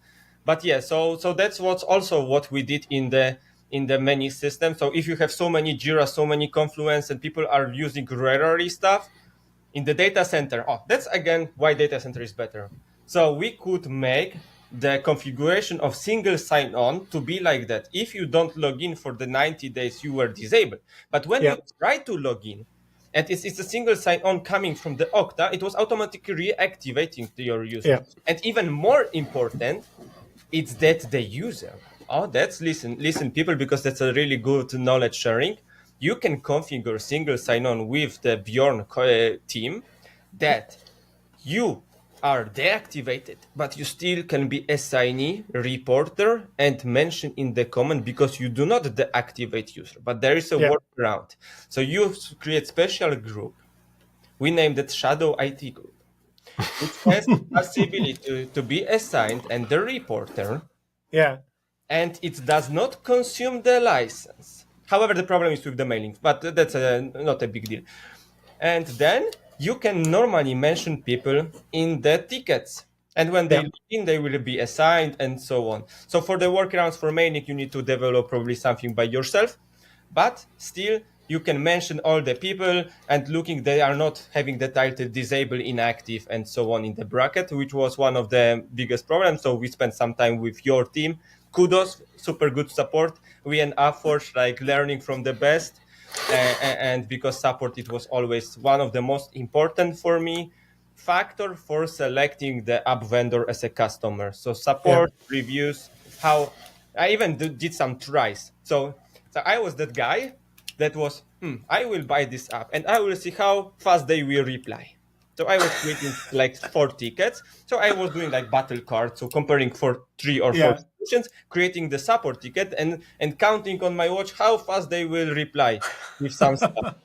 Speaker 2: But yeah, so that's what's also what we did in the many systems. So if you have so many Jira, so many Confluence, and people are using rarely stuff, in the data center, that's again why data center is better. So we could make the configuration of single sign-on to be like that. If you don't log in for the 90 days, you were disabled. But when
Speaker 1: Yeah.
Speaker 2: you try to log in, and it's a single sign-on coming from the Okta, it was automatically reactivating to your
Speaker 1: Yeah.
Speaker 2: users. And even more important, it's that the user. That's listen, people, because that's a really good knowledge sharing. You can configure single sign-on with the Björn team that you are deactivated, but you still can be assignee, reporter, and mention in the comment, because you do not deactivate user, but there is a
Speaker 1: Yeah.
Speaker 2: workaround. So you create special group. We named it Shadow IT group, which has possibility to be assigned and the reporter,
Speaker 1: Yeah.
Speaker 2: and it does not consume the license. However, the problem is with the mailing, but that's not a big deal. And then you can normally mention people in the tickets. And when they
Speaker 1: Yeah.
Speaker 2: log in, they will be assigned and so on. So for the workarounds for mailing, you need to develop probably something by yourself. But still, you can mention all the people, and looking, they are not having the title disable, inactive, and so on in the bracket, which was one of the biggest problems. So we spent some time with your team. Kudos, super good support. We and AppForge like learning from the best. And because support, it was always one of the most important for me factor for selecting the app vendor as a customer. So
Speaker 1: Yeah.
Speaker 2: support, reviews, how I even did some tries. So I was that guy that was, I will buy this app and I will see how fast they will reply. So I was creating like 4 tickets. So I was doing like battle cards, so comparing for 3 or 4
Speaker 1: Yeah.
Speaker 2: solutions, creating the support ticket, and counting on my watch how fast they will reply with some stuff.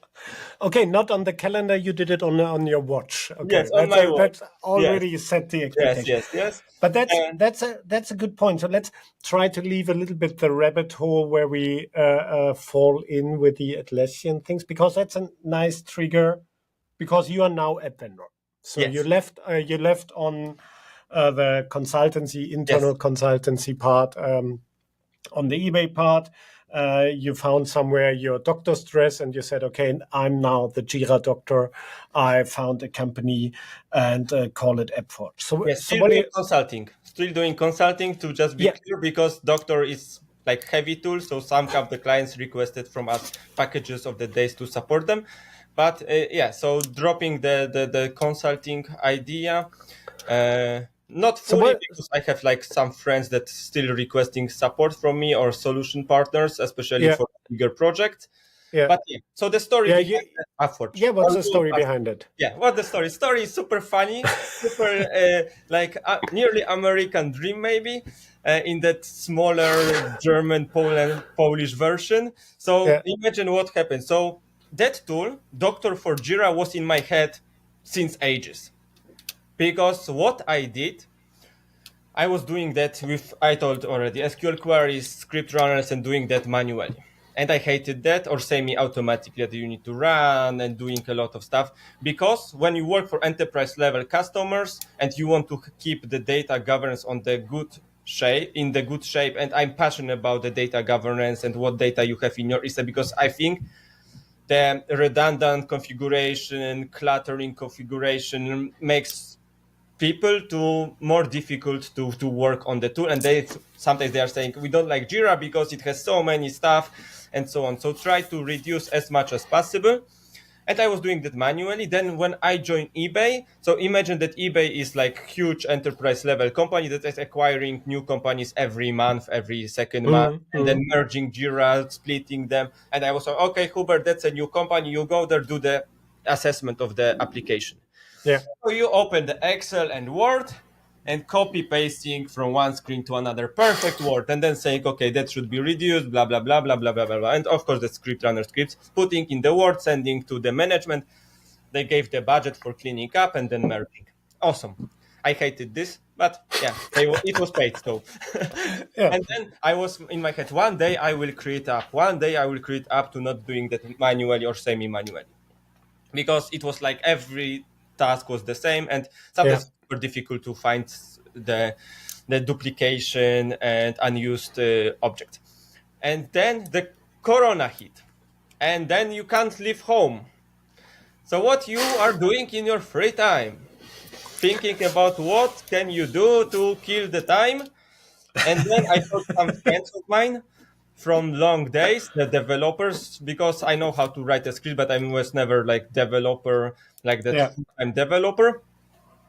Speaker 1: Okay, not on the calendar. You did it on your watch. Okay,
Speaker 2: Yes, on my watch.
Speaker 1: that's
Speaker 2: Yes,
Speaker 1: already set the
Speaker 2: yes,
Speaker 1: expectation.
Speaker 2: yes, yes.
Speaker 1: But that's
Speaker 2: And
Speaker 1: that's a good point. So let's try to leave a little bit the rabbit hole where we fall in with the Atlassian things, because that's a nice trigger. Because you are now at vendor, so
Speaker 2: yes,
Speaker 1: you left on the consultancy,
Speaker 2: yes,
Speaker 1: internal consultancy part. On the eBay part, you found somewhere your doctor's dress and you said, okay, I'm now the Jira doctor. I found a company and call it AppForge.
Speaker 2: yes.
Speaker 1: So
Speaker 2: Still
Speaker 1: what do
Speaker 2: doing
Speaker 1: you,
Speaker 2: consulting. Still doing consulting, to just be
Speaker 1: yeah,
Speaker 2: clear, because Doctor is like heavy tool. So some of the clients requested from us packages of the days to support them. But yeah, so dropping the consulting idea. Not
Speaker 1: so
Speaker 2: fully,
Speaker 1: what,
Speaker 2: because I have like some friends that still requesting support from me, or solution partners, especially
Speaker 1: yeah,
Speaker 2: for bigger projects.
Speaker 1: yeah,
Speaker 2: But yeah, so the story
Speaker 1: yeah,
Speaker 2: behind the AppForge.
Speaker 1: yeah, what's the story behind it?
Speaker 2: Yeah, what the story? Story is super funny, super like nearly American dream, maybe, in that smaller German Polish version. So
Speaker 1: Yeah,
Speaker 2: imagine what happened. So that tool, Doctor for Jira, was in my head since ages, because what I did, I was doing that with, I told already, SQL queries, script runners, and doing that manually. And I hated that, or semi-automatically, that you need to run and doing a lot of stuff. Because when you work for enterprise level customers and you want to keep the data governance on the good shape, in the good shape, and I'm passionate about the data governance and what data you have in your ISA, because I think the redundant configuration, cluttering configuration makes people to more difficult to work on the tool. And sometimes they are saying we don't like Jira because it has so many stuff and so on. So try to reduce as much as possible. And I was doing that manually. Then when I joined eBay, so imagine that eBay is like huge enterprise level company that is acquiring new companies every month, every second month, and then merging Jira, splitting them. And I was like, okay, Hubert, that's a new company. You go there, do the assessment of the application.
Speaker 1: Yeah.
Speaker 2: So you open the Excel and Word and copy pasting from one screen to another, perfect Word, and then saying, okay, that should be reduced, blah, blah, blah, blah, blah, blah, blah, blah. And of course, the script runner scripts, putting in the Word, sending to the management. They gave the budget for cleaning up and then merging. Awesome. I hated this, but yeah, it was paid though.
Speaker 1: Yeah.
Speaker 2: And then I was in my head, one day I will create app. One day I will create app to not doing that manually or semi-manually. Because it was like every task was the same, and sometimes super difficult to find the duplication and unused object. And then the corona hit, and then you can't leave home. So what you are doing in your free time? Thinking about what can you do to kill the time. And then I thought some friends of mine from long days, the developers, because I know how to write a script, but I was never like developer, like that full-time developer.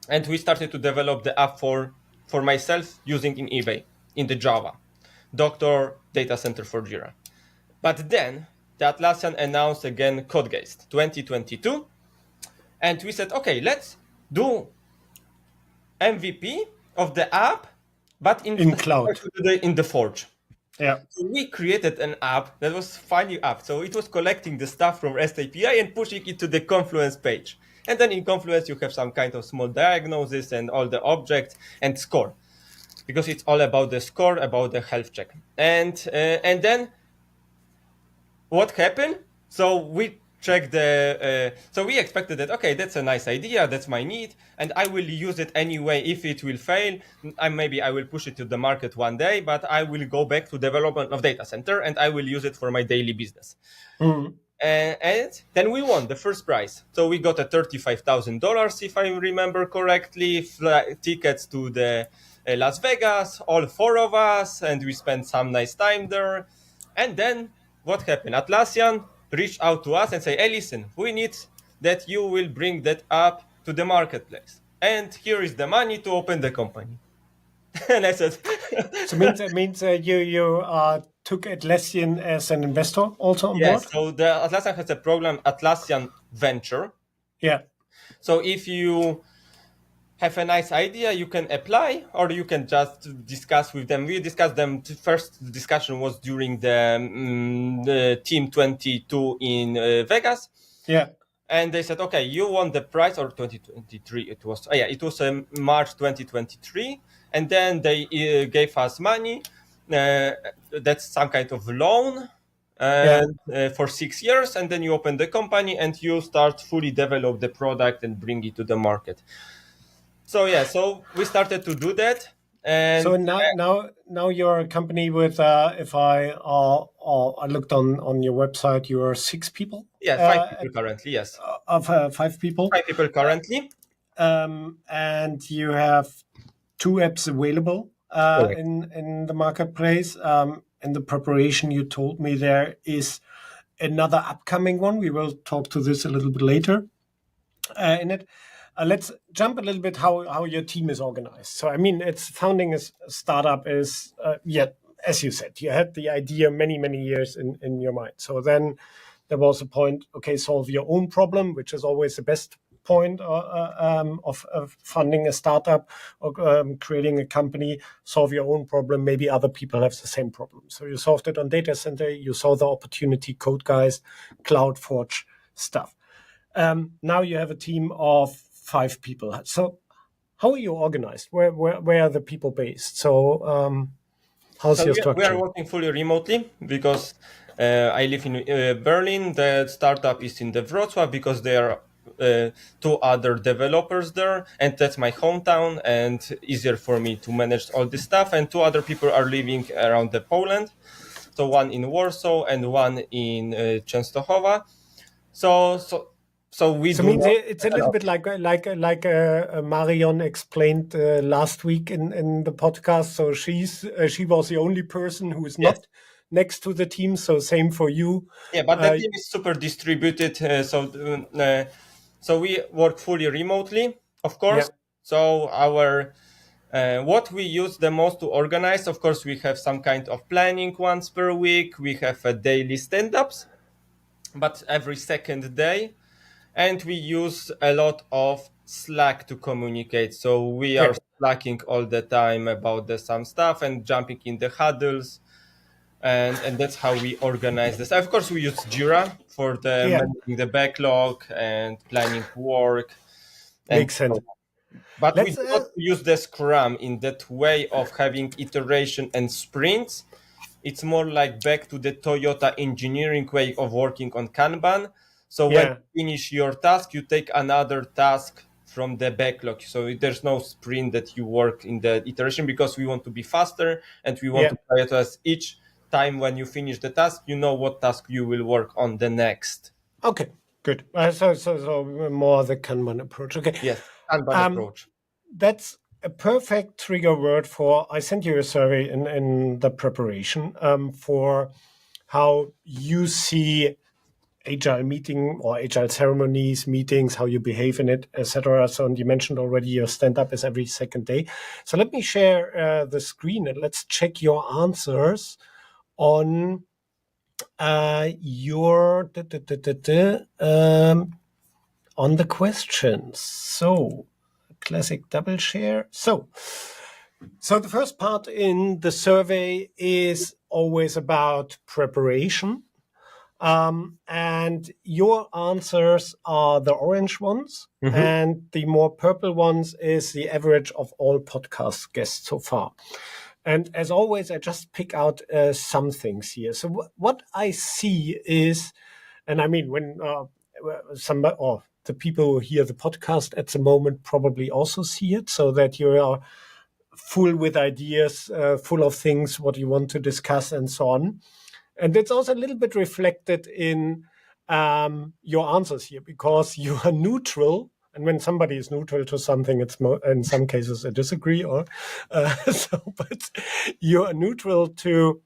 Speaker 2: And we started to develop the app for myself using in eBay, in the Java, Doctor Data Center for Jira. But then the Atlassian announced again CodeGeist 2022. And we said, okay, let's do MVP of the app, but in
Speaker 1: cloud,
Speaker 2: in the Forge.
Speaker 1: Yeah.
Speaker 2: So we created an app that was funny app. So it was collecting the stuff from REST API and pushing it to the Confluence page. And then in Confluence, you have some kind of small diagnosis and all the objects and score, because it's all about the score, about the health check. And then what happened? So we checked so we expected that, okay, that's a nice idea, that's my need, and I will use it anyway. If it will fail, maybe I will push it to the market one day, but I will go back to development of data center and I will use it for my daily business. And then we won the first prize. So we got a $35,000, if I remember correctly, tickets to the Las Vegas, all four of us, and we spent some nice time there. And then what happened? Atlassian reached out to us and say, hey, listen, we need that you will bring that up to the marketplace. And here is the money to open the company. And I said...
Speaker 1: So it means you took Atlassian as an investor also on board?
Speaker 2: Yes, so the Atlassian has a program, Atlassian Venture.
Speaker 1: Yeah.
Speaker 2: So if you have a nice idea, you can apply, or you can just discuss with them. We discussed them. First discussion was during the Team 22 in Vegas.
Speaker 1: Yeah.
Speaker 2: And they said, okay, you won the prize, or 2023 it was. It was March 2023. And then they gave us money. That's some kind of loan for 6 years. And then you open the company and you start fully develop the product and bring it to the market. So so we started to do that. And
Speaker 1: so now you're a company with, if I looked on your website, you are 6 people?
Speaker 2: Yeah, 5 people currently, yes.
Speaker 1: Of 5 people?
Speaker 2: 5 people currently.
Speaker 1: And you have 2 apps available in the marketplace. In the preparation, you told me there is another upcoming one. We will talk to this a little bit later in it. Let's jump a little bit how your team is organized. So, I mean, it's founding a startup is, as you said, you had the idea many, many years in your mind. So then there was a point, okay, solve your own problem, which is always the best point of funding a startup or creating a company. Solve your own problem. Maybe other people have the same problem. So you solved it on data center. You saw the opportunity, CodeGeist, CloudForge stuff. Now you have a team of 5 people. So how are you organized? Where are the people based? So how's your structure?
Speaker 2: We are working fully remotely because I live in Berlin. The startup is in the Wrocław because there are 2 other developers there, and that's my hometown and easier for me to manage all this stuff. And 2 other people are living around the Poland. So one in Warsaw and one in Częstochowa. So so so we
Speaker 1: So
Speaker 2: do
Speaker 1: means
Speaker 2: not.
Speaker 1: it's a little bit like Marion explained last week in the podcast. So she was the only person who is
Speaker 2: Yes.
Speaker 1: not next to the team. So same for you.
Speaker 2: Yeah, but the
Speaker 1: Uh,
Speaker 2: team is super distributed. So we work fully remotely, of
Speaker 1: yeah,
Speaker 2: course. So our what we use the most to organize, of course, we have some kind of planning once per week. We have a daily stand-ups, but every second day, and we use a lot of Slack to communicate. So we are
Speaker 1: yeah,
Speaker 2: slacking all the time about some stuff and jumping in the huddles, and that's how we organize this. Of course, we use Jira for the
Speaker 1: yeah.
Speaker 2: managing the backlog and planning work, and
Speaker 1: Makes sense.
Speaker 2: but we
Speaker 1: Let's
Speaker 2: do not use the Scrum in that way of having iteration and sprints. It's more like back to the Toyota engineering way of working on Kanban. So when
Speaker 1: yeah,
Speaker 2: you finish your task, you take another task from the backlog. So there's no sprint that you work in the iteration, because we want to be faster and we want
Speaker 1: yeah.
Speaker 2: to prioritize each time. When you finish the task, you know what task you will work on the next.
Speaker 1: Okay, good. So more the Kanban approach. Okay.
Speaker 2: Yes, Kanban
Speaker 1: Um,
Speaker 2: approach.
Speaker 1: that's a perfect trigger word for. I sent you a survey in the preparation for how you see agile meeting or agile ceremonies, meetings, how you behave in it, etc. So, and you mentioned already your stand up is every second day. So let me share the screen and let's check your answers on your on the questions. So classic double share. So the first part in the survey is always about preparation. And your answers are the orange ones,
Speaker 2: Mhm.
Speaker 1: and the more purple ones is the average of all podcast guests so far. And as always, I just pick out some things here. So what I see is, and I mean, when some or the people who hear the podcast at the moment probably also see it, so that you are full with ideas, full of things, what you want to discuss, and so on. And it's also a little bit reflected in your answers here, because you are neutral. And when somebody is neutral to something, it's in some cases a disagree, or but you are neutral to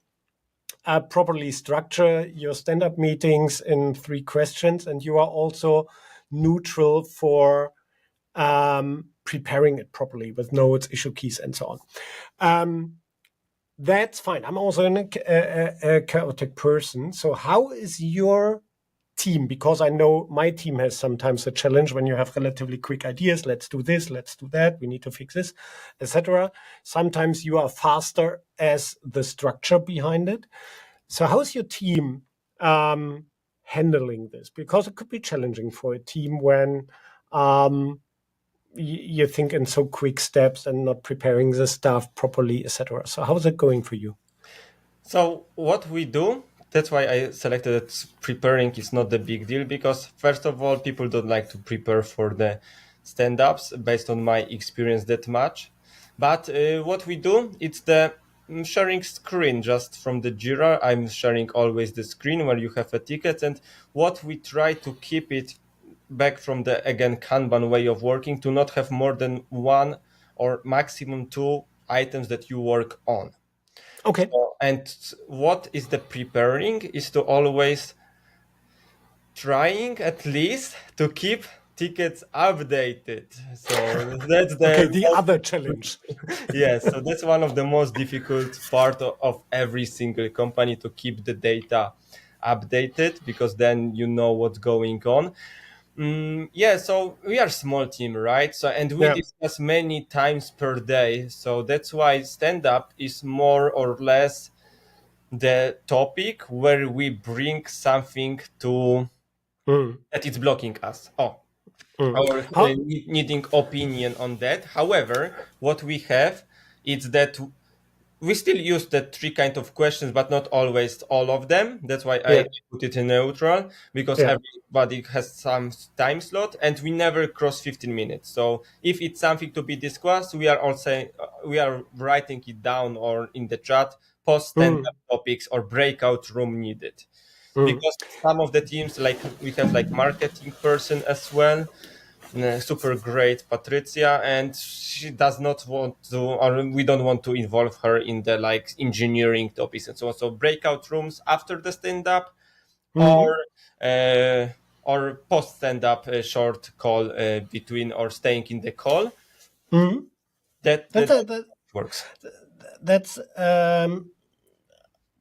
Speaker 1: properly structure your stand-up meetings in 3 questions, and you are also neutral for preparing it properly with notes, issue keys, and so on. That's fine. I'm also a chaotic person. So how is your team? Because I know my team has sometimes a challenge when you have relatively quick ideas. Let's do this, let's do that. We need to fix this, etc. Sometimes you are faster as the structure behind it. So how's your team handling this? Because it could be challenging for a team when you think in so quick steps and not preparing the stuff properly, etc. So how's it going for you?
Speaker 2: So what we do, that's why I selected that preparing is not the big deal, because first of all, people don't like to prepare for the stand-ups based on my experience that much. But what we do, it's the sharing screen just from the Jira. I'm sharing always the screen where you have a ticket, and what we try to keep it back from the, again, Kanban way of working, to not have more than one or maximum two items that you work on.
Speaker 1: Okay.
Speaker 2: So, and what is the preparing is to always trying at least to keep tickets updated. So that's
Speaker 1: Okay,
Speaker 2: the
Speaker 1: the
Speaker 2: most,
Speaker 1: other challenge.
Speaker 2: yes. So that's one of the most difficult part of every single company, to keep the data updated, because then you know what's going on. Yeah, so we are small team, right? So, and we
Speaker 1: Yeah.
Speaker 2: discuss many times per day. So that's why stand up is more or less the topic where we bring something to
Speaker 1: Mm,
Speaker 2: that it's blocking us. Oh,
Speaker 1: mm.
Speaker 2: or
Speaker 1: How?
Speaker 2: needing opinion on that. However, what we have is that we still use the three kind of questions, but not always all of them. That's why
Speaker 1: Yeah.
Speaker 2: I put it in neutral, because
Speaker 1: Yeah.
Speaker 2: everybody has some time slot, and we never cross 15 minutes. So if it's something to be discussed, we are also we are writing it down or in the chat, post stand
Speaker 1: Mm,
Speaker 2: up topics or breakout room needed. because some of the teams, like we have like marketing person as well, super great Patricia, and she does not want to, or we don't want to involve her in the like engineering topics and so on. So breakout rooms after the stand up, or uh, or post stand up, a short call between, or staying in the call. That
Speaker 1: That,
Speaker 2: that
Speaker 1: that, that,
Speaker 2: works.
Speaker 1: that's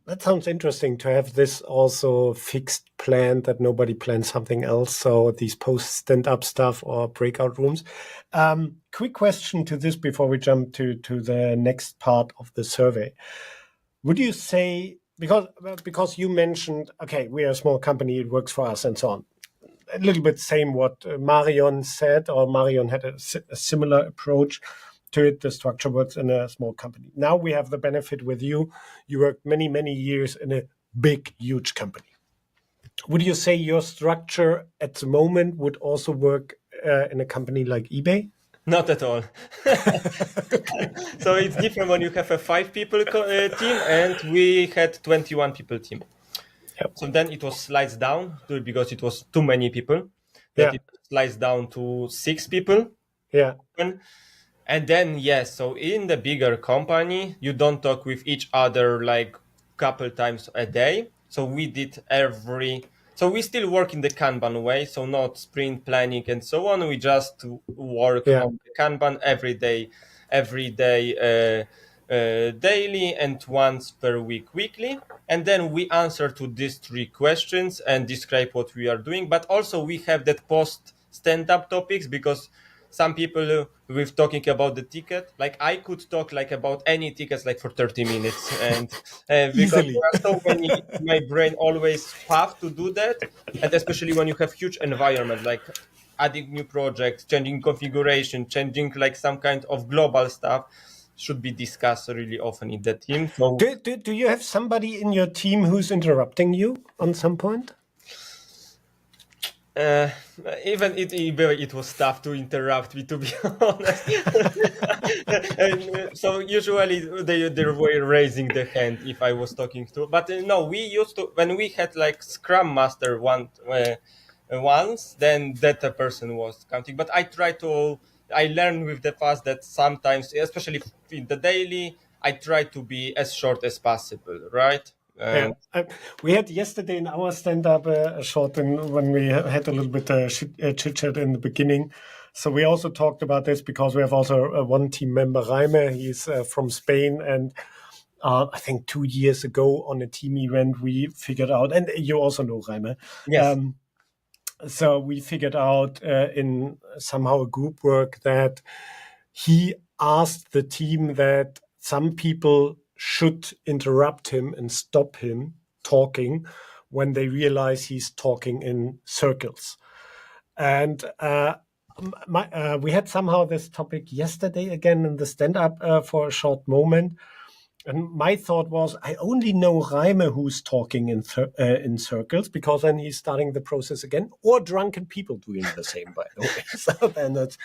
Speaker 1: that sounds interesting to have this also fixed plan, that nobody plans something else. So these post stand up stuff or breakout rooms. Quick question to this before we jump to the next part of the survey. Would you say, because you mentioned, okay, we are a small company, it works for us and so on. A little bit same what Marion said, or Marion had a similar approach to it. The structure works in a small company. Now we have the benefit with you. You worked many, many years in a big, huge company. Would you say your structure at the moment would also work in a company like eBay?
Speaker 2: Not at all. So it's different when you have a 5 people team, and we had 21 people team.
Speaker 1: Yep.
Speaker 2: So then it was sliced down because it was too many people.
Speaker 1: Yeah.
Speaker 2: It sliced down to 6 people.
Speaker 1: Yeah.
Speaker 2: And then, yes, so in the bigger company, you don't talk with each other like couple times a day. So we did so we still work in the Kanban way, so not sprint planning and so on. We just work on the Kanban every day, daily, and once per week, weekly. And then we answer to these 3 questions and describe what we are doing. But also we have that post stand-up topics, because some people with talking about the ticket, like I could talk like about any tickets like for 30 minutes, and because
Speaker 1: Easily.
Speaker 2: there are so many, my brain always have to do that. And especially when you have huge environment, like adding new projects, changing configuration, changing like some kind of global stuff, should be discussed really often in the team. So
Speaker 1: Do you have somebody in your team who's interrupting you on some point?
Speaker 2: even it was tough to interrupt me, to be honest. And, so usually they were raising the hand if I was talking to. But no, we used to, when we had like Scrum Master once, then that person was counting. But I learned with the past that sometimes, especially in the daily, I try to be as short as possible, right?
Speaker 1: Yeah. We had yesterday in our stand-up a short thing when we had a little bit chit-chat in the beginning. So we also talked about this because we have also one team member, Raime. He's from Spain. And I think 2 years ago on a team event, we figured out, and you also know Raime.
Speaker 2: Yes.
Speaker 1: So we figured out in somehow a group work that he asked the team that some people should interrupt him and stop him talking when they realize he's talking in circles. And we had somehow this topic yesterday again in the stand-up for a short moment. And my thought was, I only know Raime who's talking in circles, because then he's starting the process again, or drunken people doing the same, by the way. So then that's,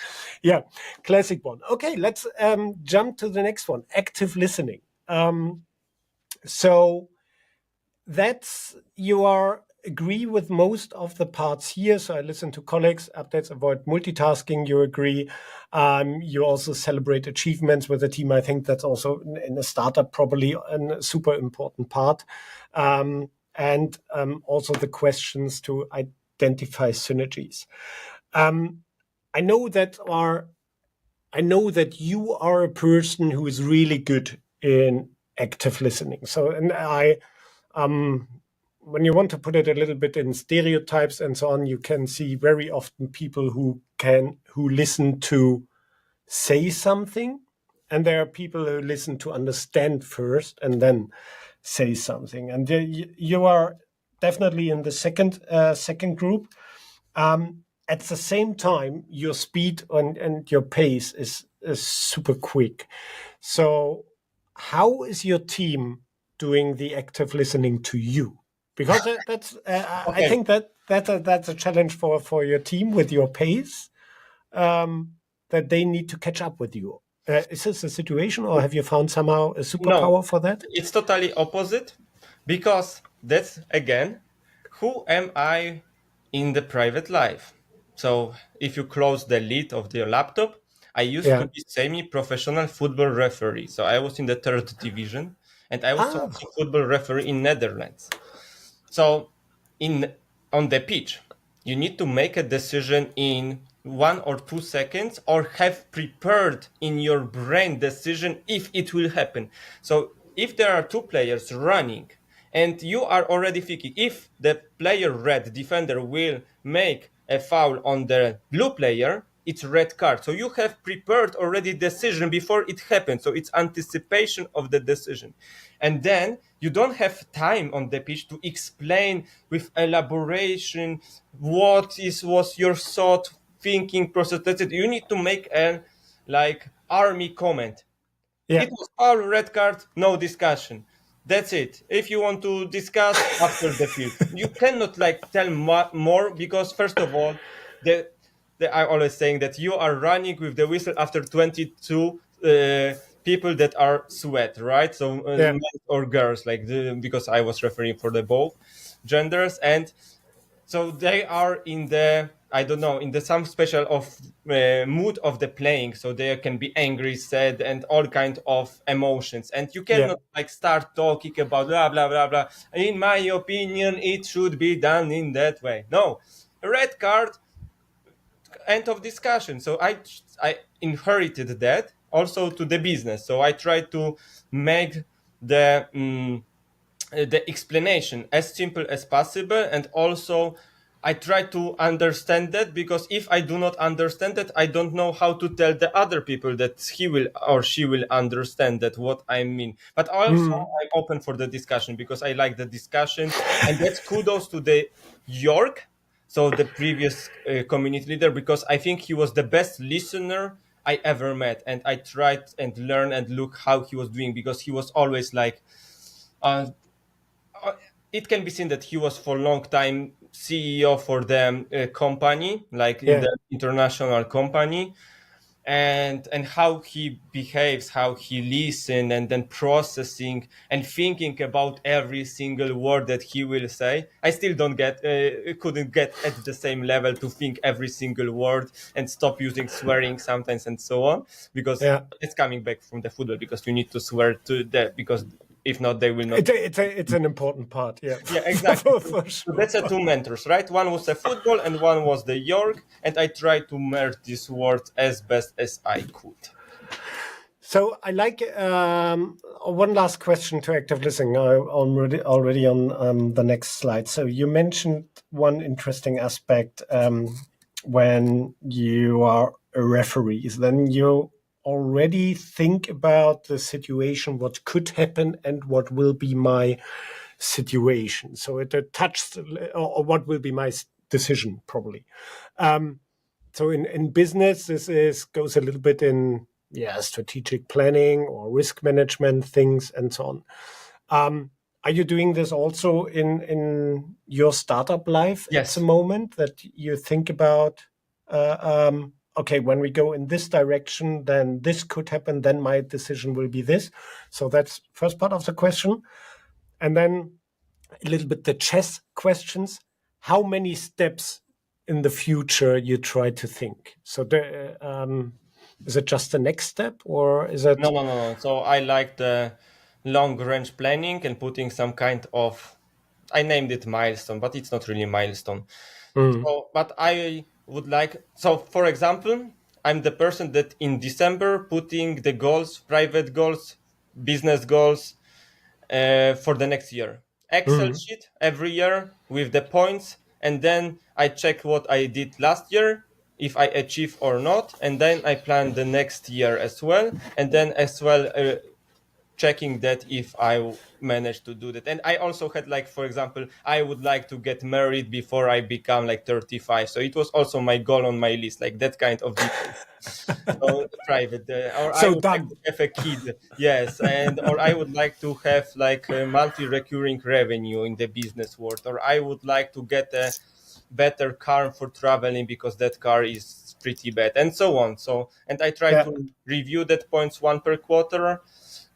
Speaker 1: classic one. Okay, let's jump to the next one, active listening. So that's, agree with most of the parts here. So I listen to colleagues, updates, avoid multitasking. You agree. You also celebrate achievements with the team. I think that's also in a startup probably a super important part. And also the questions to identify synergies. I know that you are a person who is really good in active listening. So, and when you want to put it a little bit in stereotypes and so on, you can see very often people who listen to say something, and there are people who listen to understand first and then say something. And you are definitely in the second group. At the same time, your speed and your pace is super quick. So how is your team doing the active listening to you? Because that's
Speaker 2: Okay.
Speaker 1: I think that's a challenge for your team with your pace, that they need to catch up with you. Is this a situation, or have you found somehow a superpower for that?
Speaker 2: It's totally opposite, because that's again who am I in the private life? So if you close the lid of your laptop, I used to
Speaker 1: Yeah.
Speaker 2: be semi-professional football referee. So I was in the third division, and I was
Speaker 1: Ah,
Speaker 2: also football referee in Netherlands. So in on the pitch, you need to make a decision in 1 or 2 seconds, or have prepared in your brain decision if it will happen. So if there are two players running and you are already thinking if the player red defender will make a foul on the blue player, it's red card. So you have prepared already decision before it happens. So it's anticipation of the decision. And then you don't have time on the pitch to explain with elaboration what is was your thought thinking process. That's it. You need to make a like army comment.
Speaker 1: yeah,
Speaker 2: It was all red card, no discussion. That's it. If you want to discuss after the field, you cannot like tell more because first of all, the, I always saying that you are running with the whistle after 22 people that are sweat, right? So
Speaker 1: yeah,
Speaker 2: men or girls, like because I was referring for the both genders, and so they are in the I don't know in the some special of mood of the playing, so they can be angry, sad, and all kind of emotions, and you
Speaker 1: yeah,
Speaker 2: cannot like start talking about blah blah blah blah. In my opinion it should be done in that way. No, red card, end of discussion. So I inherited that also to the business, so I tried to make the the explanation as simple as possible, and also I try to understand that, because if I do not understand that, I don't know how to tell the other people that he will or she will understand that what I mean. But also
Speaker 1: mm,
Speaker 2: I'm open for the discussion because I like the discussion, and that's kudos to the York, so the previous community leader, because I think he was the best listener I ever met, and I tried and learn and look how he was doing, because he was always like uh, it can be seen that he was for a long time CEO for the company, like in
Speaker 1: yeah,
Speaker 2: the international company, and how he behaves, how he listen, and then processing and thinking about every single word that he will say. I still don't get, couldn't get at the same level to think every single word and stop using swearing sometimes and so on, because
Speaker 1: yeah.
Speaker 2: it's coming back from the football, because you need to swear to that, because if not, they will not.
Speaker 1: It's an important part. Yeah,
Speaker 2: Yeah, exactly.
Speaker 1: for
Speaker 2: So
Speaker 1: sure.
Speaker 2: that's the two mentors, right? One was the football and one was the York, and I tried to merge these words as best as I could.
Speaker 1: So I like one last question to active listening. I'm already on the next slide. So you mentioned one interesting aspect when you are a referee. Then you already think about the situation, what could happen, and what will be my situation. So it touches, or what will be my decision probably. So in business, this is goes a little bit in strategic planning or risk management things and so on. Are you doing this also in your startup life at the
Speaker 2: Yes.
Speaker 1: moment, that you think about okay, when we go in this direction, then this could happen, then my decision will be this. So that's first part of the question. And then a little bit the chess questions. How many steps in the future you try to think? So is it just the next step, or is
Speaker 2: No,
Speaker 1: it?
Speaker 2: no, no, no. So I like the long range planning and putting some kind of, I named it milestone, but it's not really milestone.
Speaker 1: Mm,
Speaker 2: So, but I would like, so for example, I'm the person that in December putting the goals, private goals, business goals, for the next year. Excel
Speaker 1: mm,
Speaker 2: sheet every year with the points, and then I check what I did last year, if I achieve or not, and then I plan the next year as well, and then as well checking that if I managed to do that. And I also had like, for example, I would like to get married before I become like 35. So it was also my goal on my list, like that kind of details. So private, or I
Speaker 1: so
Speaker 2: would like
Speaker 1: done.
Speaker 2: to have a kid, yes, and or I would like to have like a monthly recurring revenue in the business world, or I would like to get a better car for traveling because that car is pretty bad, and so on. So, and I try
Speaker 1: Yeah,
Speaker 2: to review that points one per quarter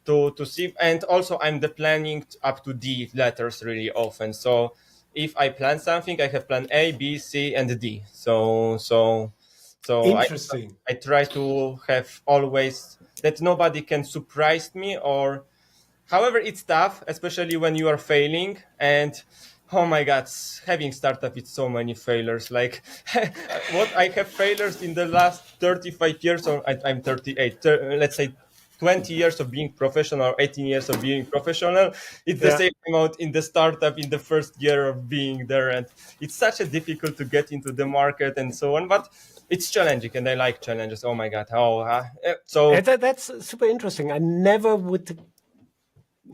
Speaker 2: to see, and also I'm the planning up to D letters really often. So if I plan something, I have plan A, B, C, and D. So
Speaker 1: Interesting.
Speaker 2: I try to have always that nobody can surprise me. Or however, it's tough, especially when you are failing. And oh my god, having startup with so many failures. Like what I have failures in the last 35 years, or I'm 38, let's say 20 years of being professional, 18 years of being professional. It's the
Speaker 1: Yeah.
Speaker 2: same amount in the startup in the first year of being there. And it's such a difficult to get into the market and so on. But it's challenging, and I like challenges. Oh my god. So
Speaker 1: That's super interesting. I never would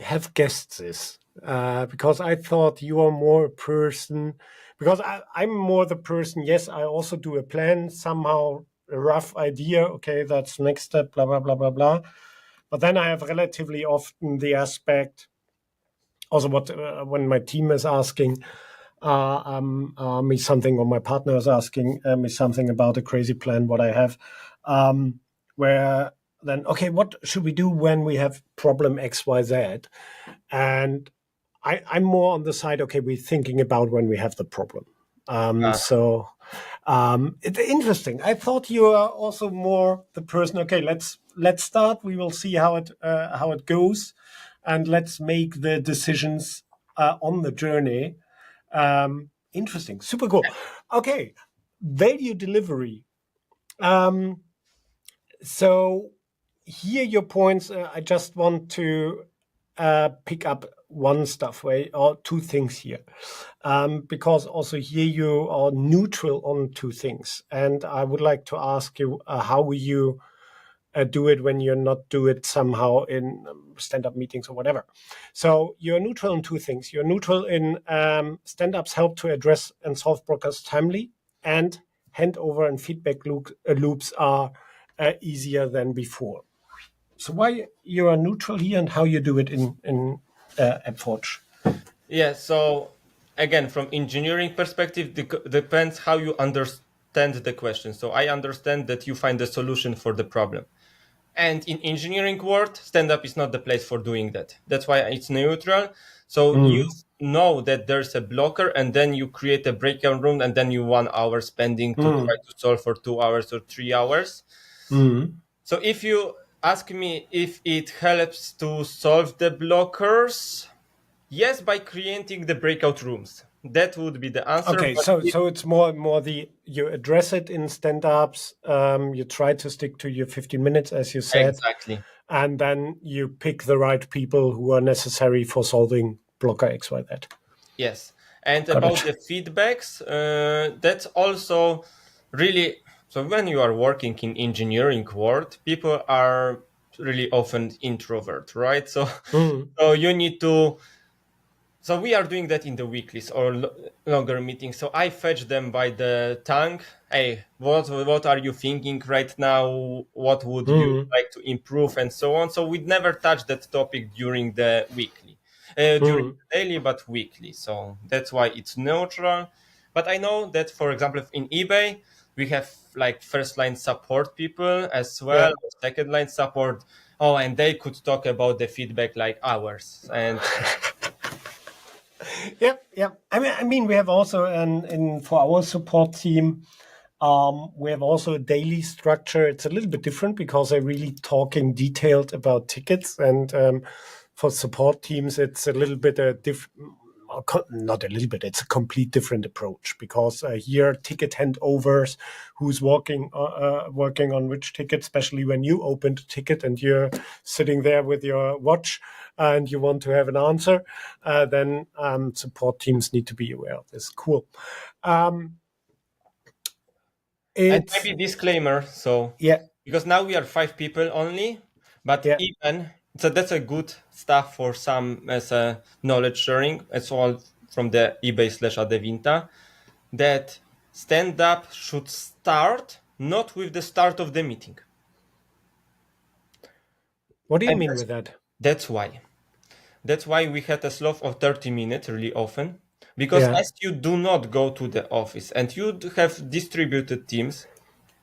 Speaker 1: have guessed this because I thought you are more a person, because I'm more the person. Yes, I also do a plan, somehow a rough idea. Okay, that's next step, blah, blah, blah, blah, blah. But then I have relatively often the aspect, also what when my team is asking me something, or my partner is asking me something about a crazy plan, what I have, where then, okay, what should we do when we have problem X, Y, Z? And I'm more on the side, okay, we're thinking about when we have the problem. So it's interesting. I thought you are also more the person. Okay, let's start. We will see how it goes, and let's make the decisions on the journey. Interesting, super cool. Okay, value delivery. So here your points. I just want to pick up one stuff, right, or two things here, because also here you are neutral on two things, and I would like to ask you how will you do it when you're not do it somehow in stand-up meetings or whatever. So you're neutral in two things. You're neutral in stand-ups help to address and solve blockers timely, and handover and feedback loops are easier than before. So why you are neutral here, and how you do it in AppForge?
Speaker 2: yeah, so again, from engineering perspective, depends how you understand the question. So I understand that you find a solution for the problem. And in engineering world, stand-up is not the place for doing that. That's why it's neutral. So you
Speaker 1: Mm.
Speaker 2: know that there's a blocker, and then you create a breakout room, and then you 1 hour spending to try
Speaker 1: Mm.
Speaker 2: to solve for 2 hours or 3 hours.
Speaker 1: Mm.
Speaker 2: So if you ask me if it helps to solve the blockers, yes, by creating the breakout rooms. That would be the answer.
Speaker 1: Okay,
Speaker 2: But
Speaker 1: so it's more the you address it in stand-ups. You try to stick to your 15 minutes, as you said,
Speaker 2: exactly.
Speaker 1: and then you pick the right people who are necessary for solving blocker X, Y, Z.
Speaker 2: Yes. And
Speaker 1: Got
Speaker 2: about
Speaker 1: it.
Speaker 2: the feedbacks, that's also really so when you are working in engineering world, people are really often introvert, right? So
Speaker 1: Mm.
Speaker 2: so you need to so we are doing that in the weeklies or longer meetings. So I fetch them by the tongue. Hey, what are you thinking right now? What would you
Speaker 1: Mm.
Speaker 2: like to improve, and so on. So we'd never touch that topic during the weekly, during
Speaker 1: Mm.
Speaker 2: the daily, but weekly. So that's why it's neutral. But I know that, for example, in eBay, we have like first line support people as well,
Speaker 1: Yeah.
Speaker 2: or second line support. Oh, and they could talk about the feedback like hours. And
Speaker 1: Yeah, yeah. I mean, we have also in for our support team, we have also a daily structure. It's a little bit different because they're really talking detailed about tickets, and for support teams, it's a little bit a not a little bit. It's a complete different approach because here ticket handovers, who's working on which ticket, especially when you opened a ticket and you're sitting there with your watch and you want to have an answer, then support teams need to be aware of this. Cool. Um,
Speaker 2: And
Speaker 1: it's
Speaker 2: maybe disclaimer, so
Speaker 1: yeah,
Speaker 2: because now we are 5 people only, but
Speaker 1: yeah.
Speaker 2: even so that's a good stuff for some as a knowledge sharing. It's all from the eBay slash Adevinta that stand up should start not with the start of the meeting.
Speaker 1: What do you
Speaker 2: And
Speaker 1: mean with that?
Speaker 2: that's why. That's why we had a slot of 30 minutes really often. Because
Speaker 1: Yeah,
Speaker 2: as you do not go to the office and you have distributed teams,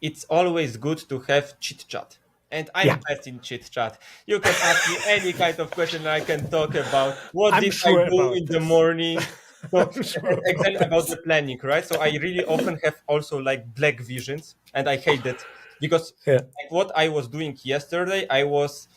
Speaker 2: it's always good to have chit chat. And
Speaker 1: yeah.
Speaker 2: I'm best in chit chat. You can ask me any kind of question I can talk about. What
Speaker 1: I'm
Speaker 2: did I
Speaker 1: sure
Speaker 2: do
Speaker 1: about
Speaker 2: in the
Speaker 1: this.
Speaker 2: morning? So
Speaker 1: I'm sure about
Speaker 2: exactly about
Speaker 1: this.
Speaker 2: the planning, right? So I really often have also like black visions, and I hate that because
Speaker 1: Yeah.
Speaker 2: like what I was doing yesterday, I was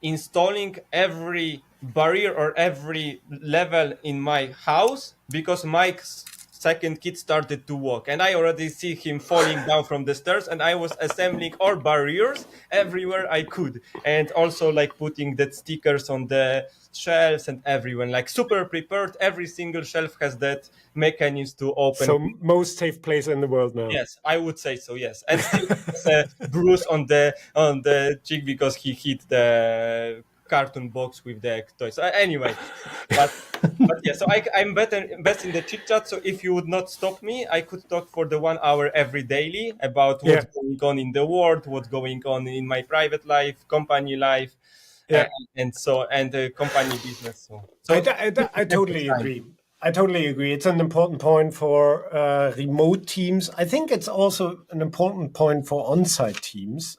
Speaker 2: installing every barrier or every level in my house because Mike's second kid started to walk and I already see him falling down from the stairs, and I was assembling all barriers everywhere I could, and also like putting that stickers on the shelves and everywhere, like super prepared. Every single shelf has that mechanism to open.
Speaker 1: So most safe place in the world now.
Speaker 2: Yes, I would say so. Yes, and still has a bruise on the cheek because he hit the cartoon box with the toys. Anyway, but yeah. So I'm better best in the chit chat. So if you would not stop me, I could talk for the 1 hour every daily about
Speaker 1: Yeah.
Speaker 2: what's going on in the world, what's going on in my private life, company life, uh,
Speaker 1: Yeah.
Speaker 2: and company business.
Speaker 1: I totally agree. I totally agree. It's an important point for remote teams. I think it's also an important point for on-site teams.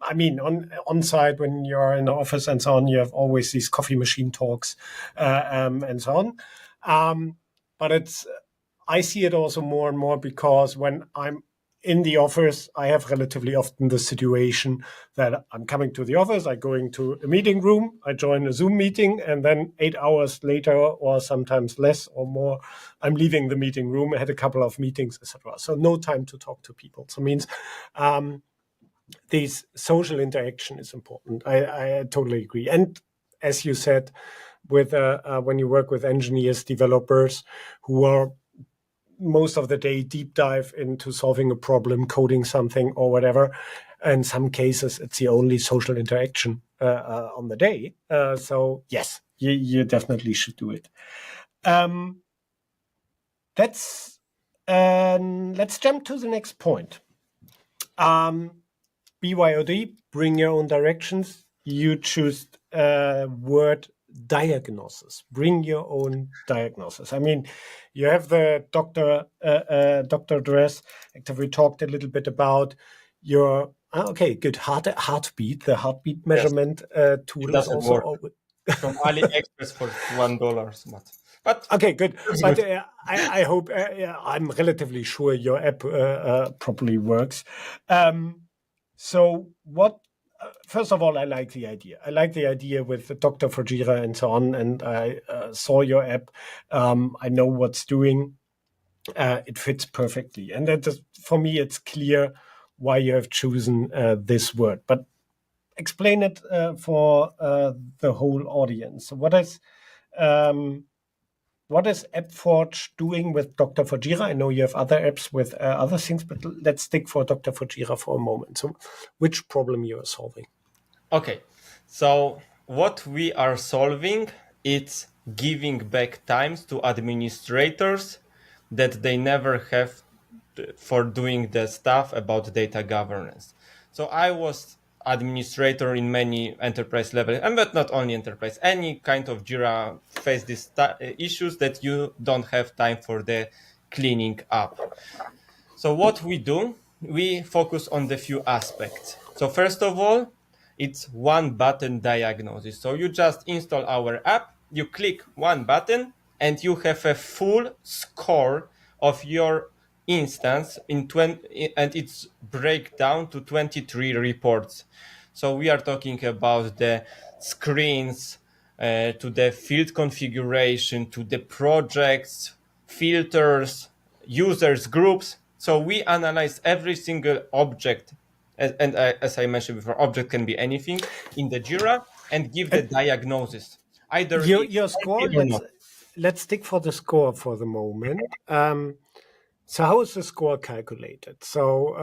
Speaker 1: I mean, on-site when you're in the office and so on, you have always these coffee machine talks and so on. But I see it also more and more because when I'm in the office, I have relatively often the situation that I'm coming to the office, I go into a meeting room, I join a Zoom meeting, and then 8 hours later, or sometimes less or more, I'm leaving the meeting room. I had a couple of meetings, etc. So no time to talk to people. So it means this social interaction is important. I totally agree. And as you said, with when you work with engineers, developers who are most of the day deep dive into solving a problem, coding something or whatever. In some cases, it's the only social interaction on the day. So yes, you definitely should do it. Um, let's jump to the next point. BYOD, bring your own directions. You choose word diagnosis. Bring your own diagnosis. I mean, you have the doctor address. Actually, we talked a little bit about your okay, good heartbeat. The heartbeat
Speaker 2: Yes,
Speaker 1: measurement
Speaker 2: it
Speaker 1: tool is
Speaker 2: doesn't work
Speaker 1: also.
Speaker 2: from AliExpress for $1, but
Speaker 1: Okay, good.
Speaker 2: that's
Speaker 1: But
Speaker 2: good.
Speaker 1: I hope yeah, I'm relatively sure your app properly works. So what? First of all, I like the idea. I like the idea with the Doctor for Jira and so on. And I saw your app. I know what's doing. It fits perfectly, and that is, for me, it's clear why you have chosen this word. But explain it for the whole audience. Um, what is AppForge doing with Doctor for Jira? I know you have other apps with other things, but let's stick for Doctor for Jira for a moment. So, which problem you are solving?
Speaker 2: Okay, so what we are solving, it's giving back times to administrators that they never have for doing the stuff about data governance. So I was administrator in many enterprise level, and but not only enterprise, any kind of Jira face these issues that you don't have time for the cleaning up. So what we do, we focus on the few aspects. So first of all, it's one button diagnosis. So you just install our app, you click one button, and you have a full score of your instance in 20, and it's breakdown to 23 reports. So we are talking about the screens, to the field configuration, to the projects, filters, users, groups. So we analyze every single object, as I mentioned before, object can be anything in the Jira, and give the diagnosis. Either it's
Speaker 1: Your score.
Speaker 2: healthy or not.
Speaker 1: Let's stick for the score for the moment. So, how is the score calculated? So,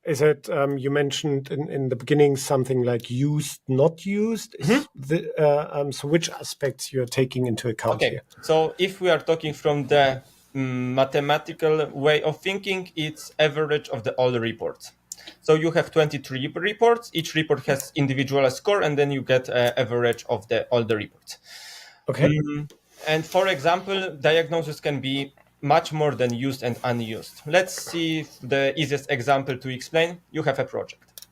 Speaker 1: is it you mentioned in the beginning something like used, not used? Is the so which aspects you're taking into account
Speaker 2: Okay,
Speaker 1: here?
Speaker 2: so if we are talking from the mathematical way of thinking, it's average of the all the reports. So you have 23 reports. Each report has individual score, and then you get average of the all the reports.
Speaker 1: Okay.
Speaker 2: And for example, diagnosis can be much more than used and unused. Let's see the easiest example to explain. You have a project.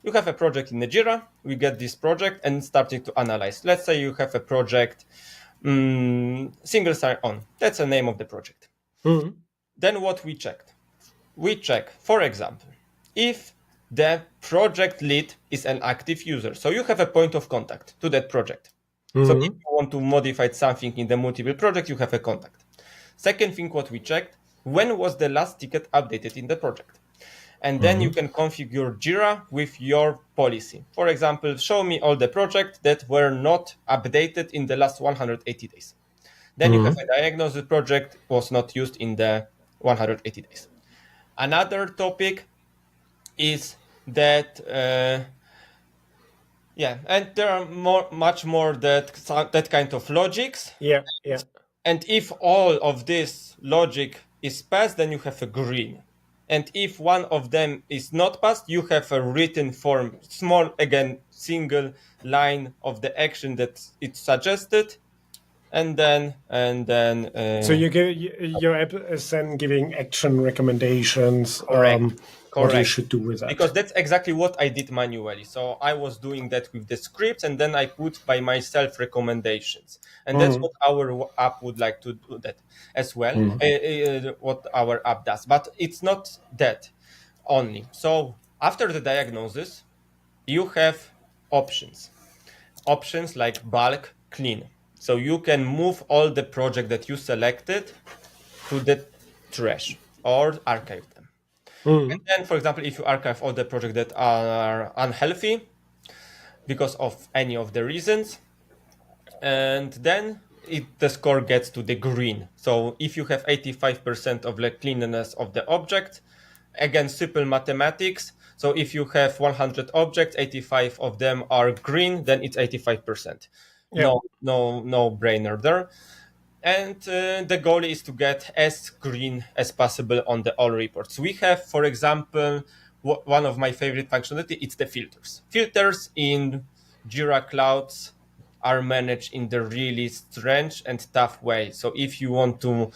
Speaker 2: You have a project in the Jira. We get this project and starting to analyze. Let's say you have a project single sign-on. That's the name of the project. Then what we checked? We check, for example, if the project lead is an active user. So you have a point of contact to that project. So if you want to modify something in the multiple project, you have a contact. Second thing, what we checked, when was the last ticket updated in the project? And then you can configure Jira with your policy. For example, show me all the projects that were not updated in the last 180 days. Then you have a diagnose the project was not used in the 180 days. Another topic is that, and there are much more that kind of logics.
Speaker 1: Yeah.
Speaker 2: And if all of this logic is passed, then you have a green. And if one of them is not passed, you have a written form, small, again, single line of the action that it's suggested. And then.
Speaker 1: So your app is then giving action recommendations.
Speaker 2: Correct.
Speaker 1: What you should do with that.
Speaker 2: Because that's exactly what I did manually. So I was doing that with the scripts, and then I put by myself recommendations. And that's what our app would like to do that as well, what our app does. But it's not that only. So after the diagnosis, you have options. Options like bulk clean. So you can move all the project that you selected to the trash or archive them. And then, for example, if you archive all the projects that are unhealthy because of any of the reasons, and then the score gets to the green. So if you have 85% of the cleanliness of the object, again, simple mathematics. So if you have 100 objects, 85 of them are green, then it's 85%.
Speaker 1: Yeah.
Speaker 2: No brainer there. And the goal is to get as green as possible on the all reports. We have, for example, one of my favorite functionality, it's the filters. Filters in Jira Clouds are managed in the really strange and tough way. So if you want to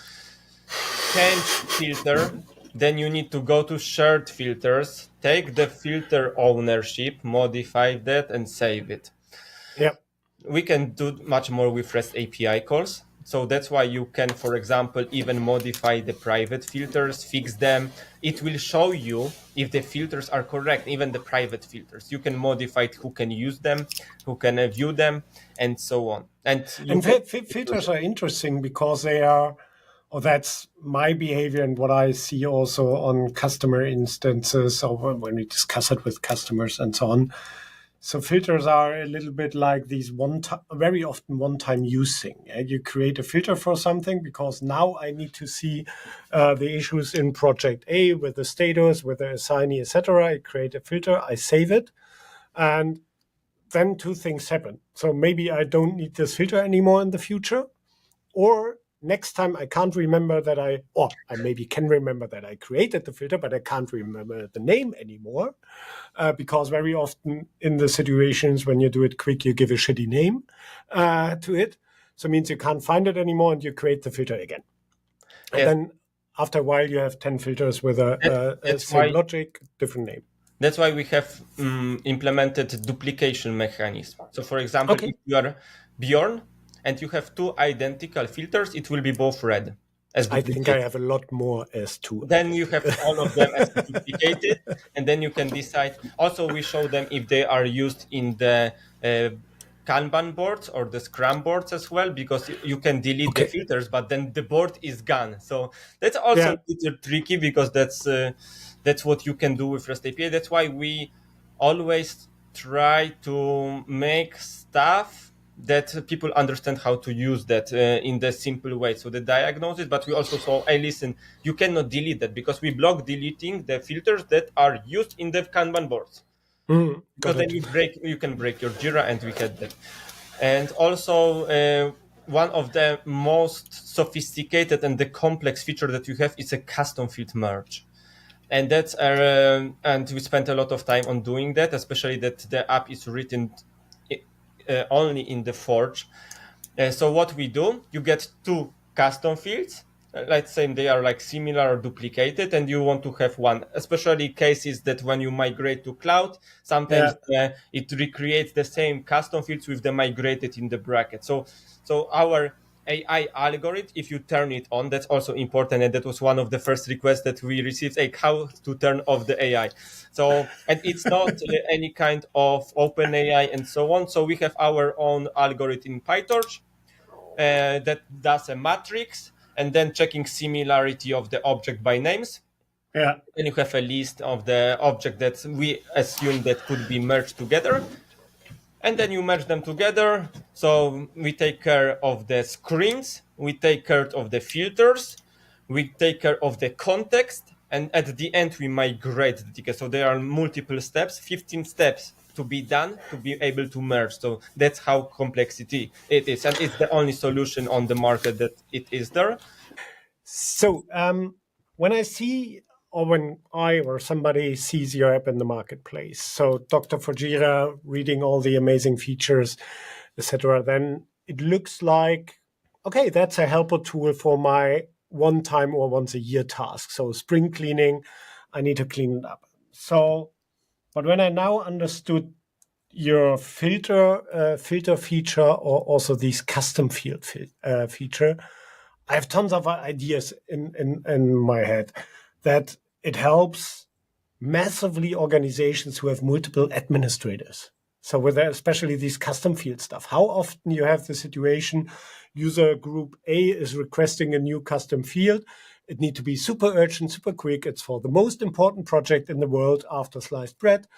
Speaker 2: change filter, then you need to go to shared filters, take the filter ownership, modify that, and save it.
Speaker 1: Yeah.
Speaker 2: We can do much more with REST API calls. So that's why you can, for example, even modify the private filters, fix them. It will show you if the filters are correct, even the private filters. You can modify who can use them, who can view them, and so on. And
Speaker 1: filters are interesting because they are, or that's my behavior and what I see also on customer instances, or when we discuss it with customers and so on. So filters are a little bit like these very often one-time use thing. You create a filter for something because now I need to see the issues in project A with the status, with the assignee, etc. I create a filter, I save it, and then two things happen. So maybe I don't need this filter anymore in the future, or next time I can't remember that I maybe can remember that I created the filter, but I can't remember the name anymore. Because very often in the situations when you do it quick, you give a shitty name to it. So it means you can't find it anymore and you create the filter again. And then after a while, you have 10 filters with a same logic, different name.
Speaker 2: That's why we have implemented duplication mechanism. So for example, if you are Björn and you have two identical filters, it will be both red.
Speaker 1: I think I have a lot more as two.
Speaker 2: Then you have all of them as duplicated, and then you can decide. Also, we show them if they are used in the Kanban boards or the Scrum boards as well, because you can delete the filters, but then the board is gone. So that's also a little tricky because that's what you can do with REST API. That's why we always try to make stuff that people understand how to use that in the simple way. So the diagnosis, but we also saw, hey, listen, you cannot delete that because we block deleting the filters that are used in the Kanban boards. Because then you can break your Jira, and we had that. And also one of the most sophisticated and the complex feature that you have is a custom field merge. And that's and we spent a lot of time on doing that, especially that the app is written only in the Forge. So what we do, you get two custom fields let's say they are like similar or duplicated, and you want to have one, especially cases that when you migrate to cloud, sometimes
Speaker 1: Yeah.
Speaker 2: it recreates the same custom fields with the migrated in the bracket. So our AI algorithm, if you turn it on, that's also important, and that was one of the first requests that we received, like how to turn off the AI. So, and it's not any kind of open AI and so on. So we have our own algorithm in PyTorch that does a matrix and then checking similarity of the object by names.
Speaker 1: Yeah.
Speaker 2: Then you have a list of the object that we assume that could be merged together, and then you merge them together. So we take care of the screens, we take care of the filters, we take care of the context, and at the end we migrate the ticket. So there are multiple steps, 15 steps to be done to be able to merge. So that's how complexity it is, and it's the only solution on the market that it is there.
Speaker 1: So when I see, or when I or somebody sees your app in the marketplace, so Dr. Fujira reading all the amazing features, etc., then it looks like, okay, that's a helper tool for my one time or once a year task. So spring cleaning, I need to clean it up. So, but when I now understood your filter feature, or also these custom field feature, I have tons of ideas in my head that it helps massively organizations who have multiple administrators. So with especially these custom field stuff, how often you have the situation user group A is requesting a new custom field. It needs to be super urgent, super quick. It's for the most important project in the world after sliced bread.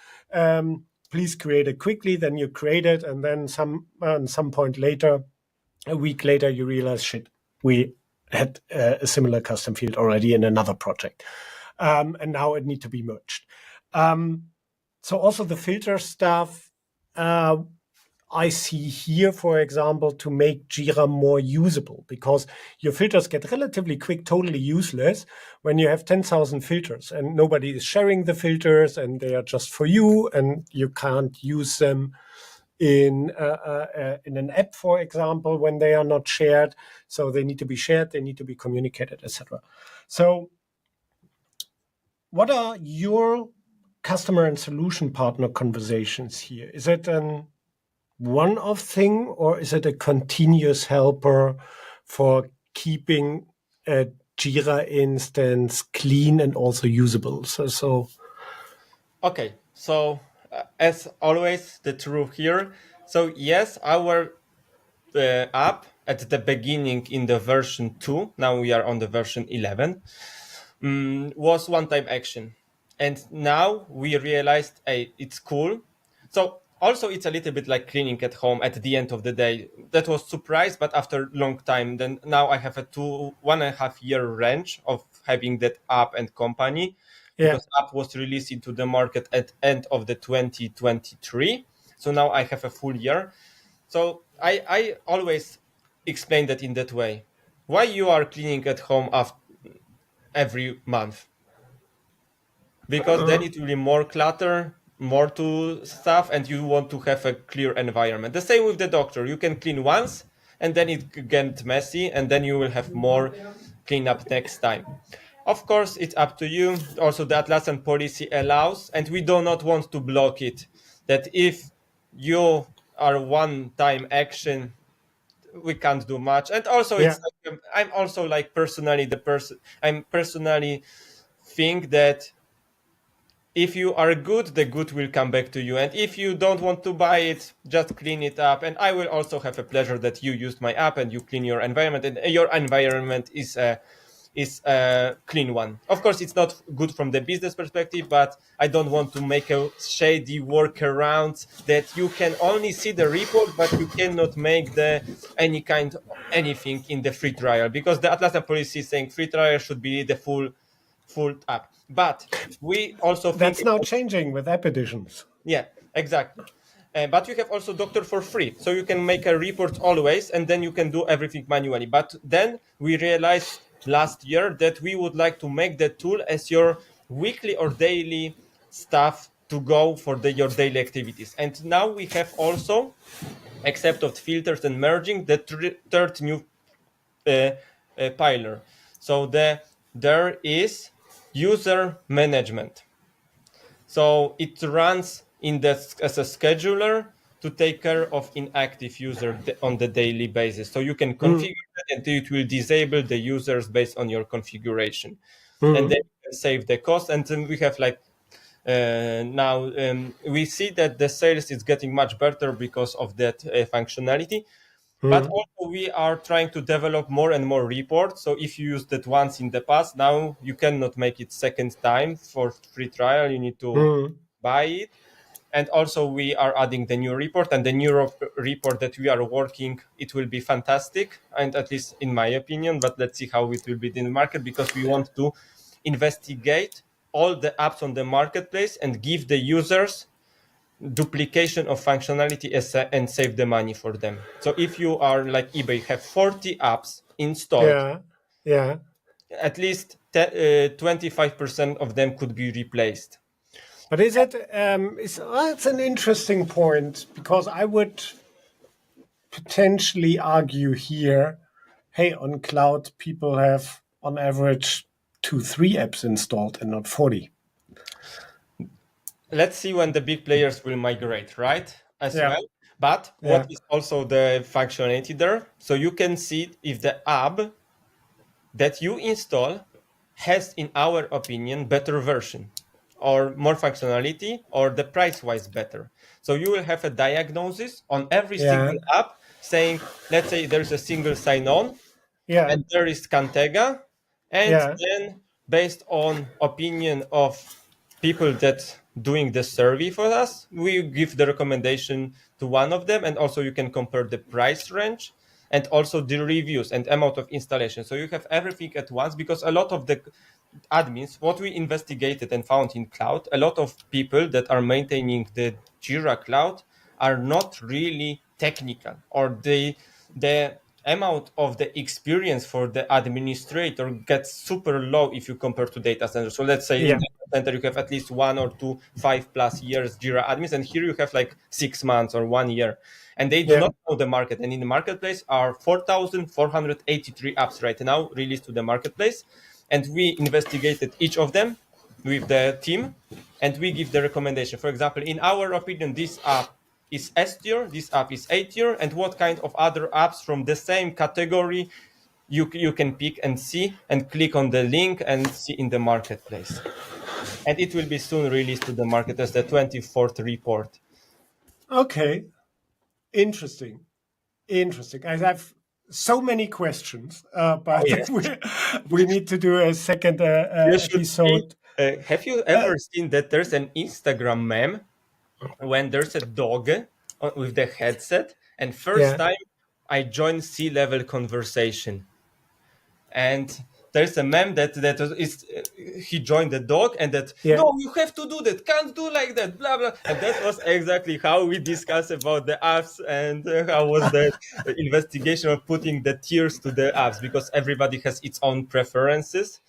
Speaker 1: Please create it quickly. Then you create it, and then some point later, a week later, you realize, shit, we had a similar custom field already in another project, and now it needs to be merged. So also the filter stuff, I see here, for example, to make Jira more usable, because your filters get relatively quick, totally useless when you have 10,000 filters and nobody is sharing the filters and they are just for you and you can't use them in an app, for example, when they are not shared. So they need to be shared, they need to be communicated, etc. So what are your customer and solution partner conversations here? Is it an one-off thing, or is it a continuous helper for keeping a Jira instance clean and also usable? So
Speaker 2: Okay, so as always, the truth here. So yes, our app at the beginning in the version 2, now we are on the version 11, was one-time action. And now we realized, hey, it's cool. So also it's a little bit like cleaning at home at the end of the day. That was surprise, but after long time, then now I have a 1.5 year range of having that app and company,
Speaker 1: yeah,
Speaker 2: because app was released into the market at end of the 2023. So now I have a full year. So I always explain that in that way. Why you are cleaning at home every month? Because then it will be more clutter, more to stuff, and you want to have a clear environment. The same with the doctor. You can clean once, and then it gets messy, and then you will have more cleanup next time. Of course, it's up to you. Also, the Atlassian policy allows, and we do not want to block it, that if you are one-time action, we can't do much. And also,
Speaker 1: yeah,
Speaker 2: it's like, I'm also like personally the person. I'm personally think that if you are good, the good will come back to you. And if you don't want to buy it, just clean it up. And I will also have a pleasure that you used my app and you clean your environment, and your environment is a clean one. Of course, it's not good from the business perspective, but I don't want to make a shady workaround that you can only see the report, but you cannot make anything in the free trial, because the Atlassian policy is saying free trial should be the full app. But we also think
Speaker 1: that's now changing with app editions.
Speaker 2: yeah, exactly. But you have also Doctor for free. So you can make a report always, and then you can do everything manually. But then we realized last year that we would like to make the tool as your weekly or daily stuff to go for your daily activities. And now we have also, except of filters and merging, the third new pillar. So there is user management. So it runs as a scheduler to take care of inactive user on the daily basis. So you can configure it and it will disable the users based on your configuration. And then you can save the cost. And then we have like now we see that the sales is getting much better because of that functionality. But also we are trying to develop more and more reports. So if you used it once in the past, now you cannot make it second time for free trial. You need to buy it. And also we are adding the new report, and the new report that we are working, it will be fantastic. And at least in my opinion, but let's see how it will be in the market, because we want to investigate all the apps on the marketplace and give the users duplication of functionality and save the money for them. So if you are like eBay, have 40 apps installed, at least 25% of them could be replaced.
Speaker 1: But is it? It's an interesting point, because I would potentially argue here, hey, on cloud people have on average 2-3 apps installed and not 40.
Speaker 2: Let's see when the big players will migrate, right? Well. But what is also the functionality there? So you can see if the app that you install has, in our opinion, better version or more functionality, or the price-wise better. So you will have a diagnosis on every single app saying, let's say there's a single sign-on, and there is Cantega, and then based on opinion of people that doing the survey for us, we give the recommendation to one of them, and also you can compare the price range and also the reviews and amount of installation. So you have everything at once, because a lot of the admins, what we investigated and found in cloud, a lot of people that are maintaining the Jira cloud are not really technical, or the amount of the experience for the administrator gets super low if you compare to data center. So let's say in data center you have at least 1 or 2 5+ years Jira admins, and here you have like 6 months or 1 year, and they do not know the market. And in the marketplace are 4,483 apps right now released to the marketplace, and we investigated each of them with the team, and we give the recommendation. For example, in our opinion, this app is S tier, this app is A tier, and what kind of other apps from the same category you can pick and see, and click on the link and see in the marketplace. And it will be soon released to the market as the 24th report.
Speaker 1: Okay, interesting. I have so many questions, but we need to do a second episode.
Speaker 2: Have you ever seen that there's an Instagram meme when there's a dog with the headset, and first time I joined C-level conversation, and there's a meme that is he joined the dog, and that no, you have to do that, can't do like that, blah blah. And that was exactly how we discussed about the apps, and how was the investigation of putting the tiers to the apps, because everybody has its own preferences,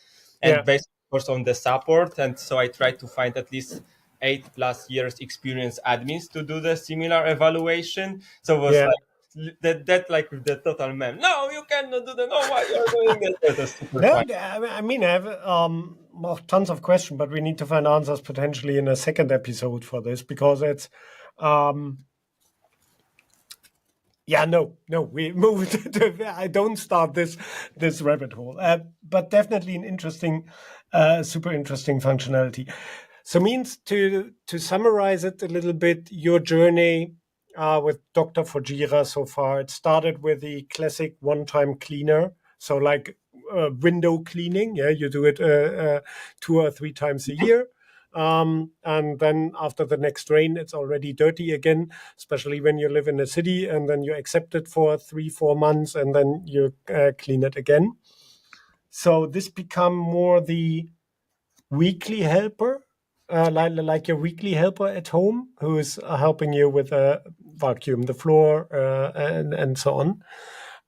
Speaker 2: and based of course on the support. And so I tried to find at least 8+ years experience admins to do the similar evaluation. So it was like that like with the total meme. No, you cannot do that. No, why you're doing that? That's super fun.
Speaker 1: I mean, I have tons of questions, but we need to find answers potentially in a second episode for this, because it's we moved I don't start this rabbit hole, but definitely an interesting, super interesting functionality. So means to summarize it a little bit, your journey with Doctor for Jira so far, it started with the classic one-time cleaner. So like window cleaning, you do it 2 or 3 times a year. And then after the next rain, it's already dirty again, especially when you live in a city, and then you accept it for 3-4 months, and then you clean it again. So this become more the weekly helper, like your weekly helper at home, who is helping you with vacuum the floor and so on.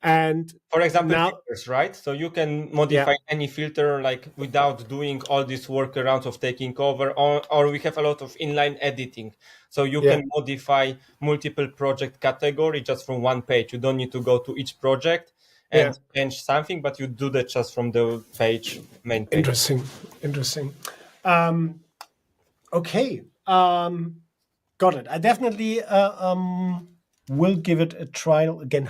Speaker 1: And
Speaker 2: for example, filters, right? So you can modify any filter like without doing all these workarounds of taking over, or we have a lot of inline editing. So you can modify multiple project category just from one page. You don't need to go to each project. and change something, but you do that just from the main page.
Speaker 1: Interesting. Okay. Got it. I definitely will give it a trial again.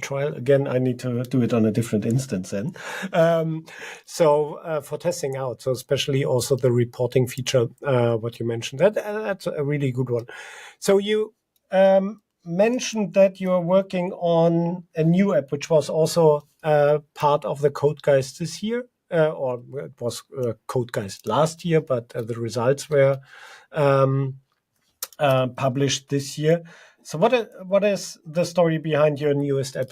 Speaker 1: Trial again. I need to do it on a different instance then. So for testing out. So especially also the reporting feature, what you mentioned. That's a really good one. So you mentioned that you're working on a new app, which was also part of the Code Guys this year. Or it was Code Guys last year, but the results were published this year. So what is the story behind your newest app?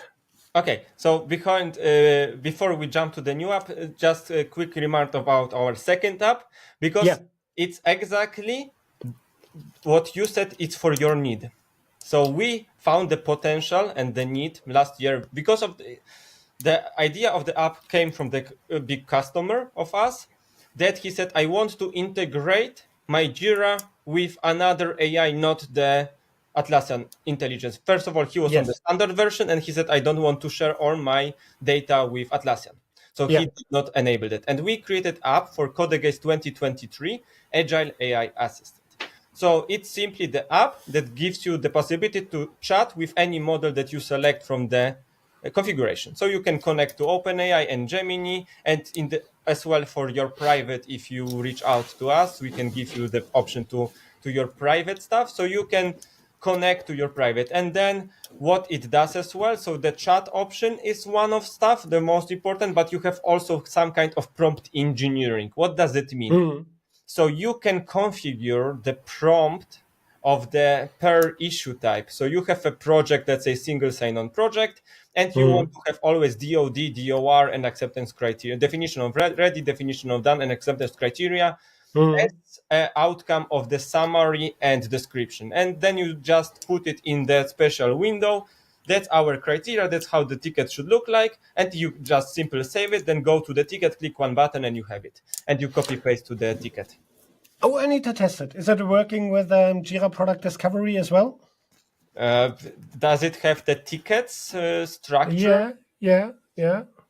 Speaker 2: Okay, so before we jump to the new app, just a quick remark about our second app, because it's exactly what you said, it's for your need. So we found the potential and the need last year because of the idea of the app came from the big customer of us, that he said, I want to integrate my Jira with another AI, not the Atlassian intelligence. First of all, he was on the standard version and he said, I don't want to share all my data with Atlassian. So he did not enable that. And we created app for Codegaze 2023, Agile AI Assistant. So it's simply the app that gives you the possibility to chat with any model that you select from the configuration. So you can connect to OpenAI and Gemini, and as well for your private, if you reach out to us, we can give you the option to your private stuff. So you can connect to your private. And then what it does as well, so the chat option is one of stuff, the most important, but you have also some kind of prompt engineering. What does it mean? So you can configure the prompt of the per issue type. So you have a project that's a single sign-on project, and you want to have always DOD, DOR, and acceptance criteria, definition of ready, definition of done, and acceptance criteria as an outcome of the summary and description. And then you just put it in that special window. That's our criteria. That's how the ticket should look like. And you just simply save it, then go to the ticket, click one button, and you have it. And you copy paste to the ticket.
Speaker 1: Oh, I need to test it. Is it working with Jira Product Discovery as well?
Speaker 2: Does it have the tickets structure?
Speaker 1: Yeah.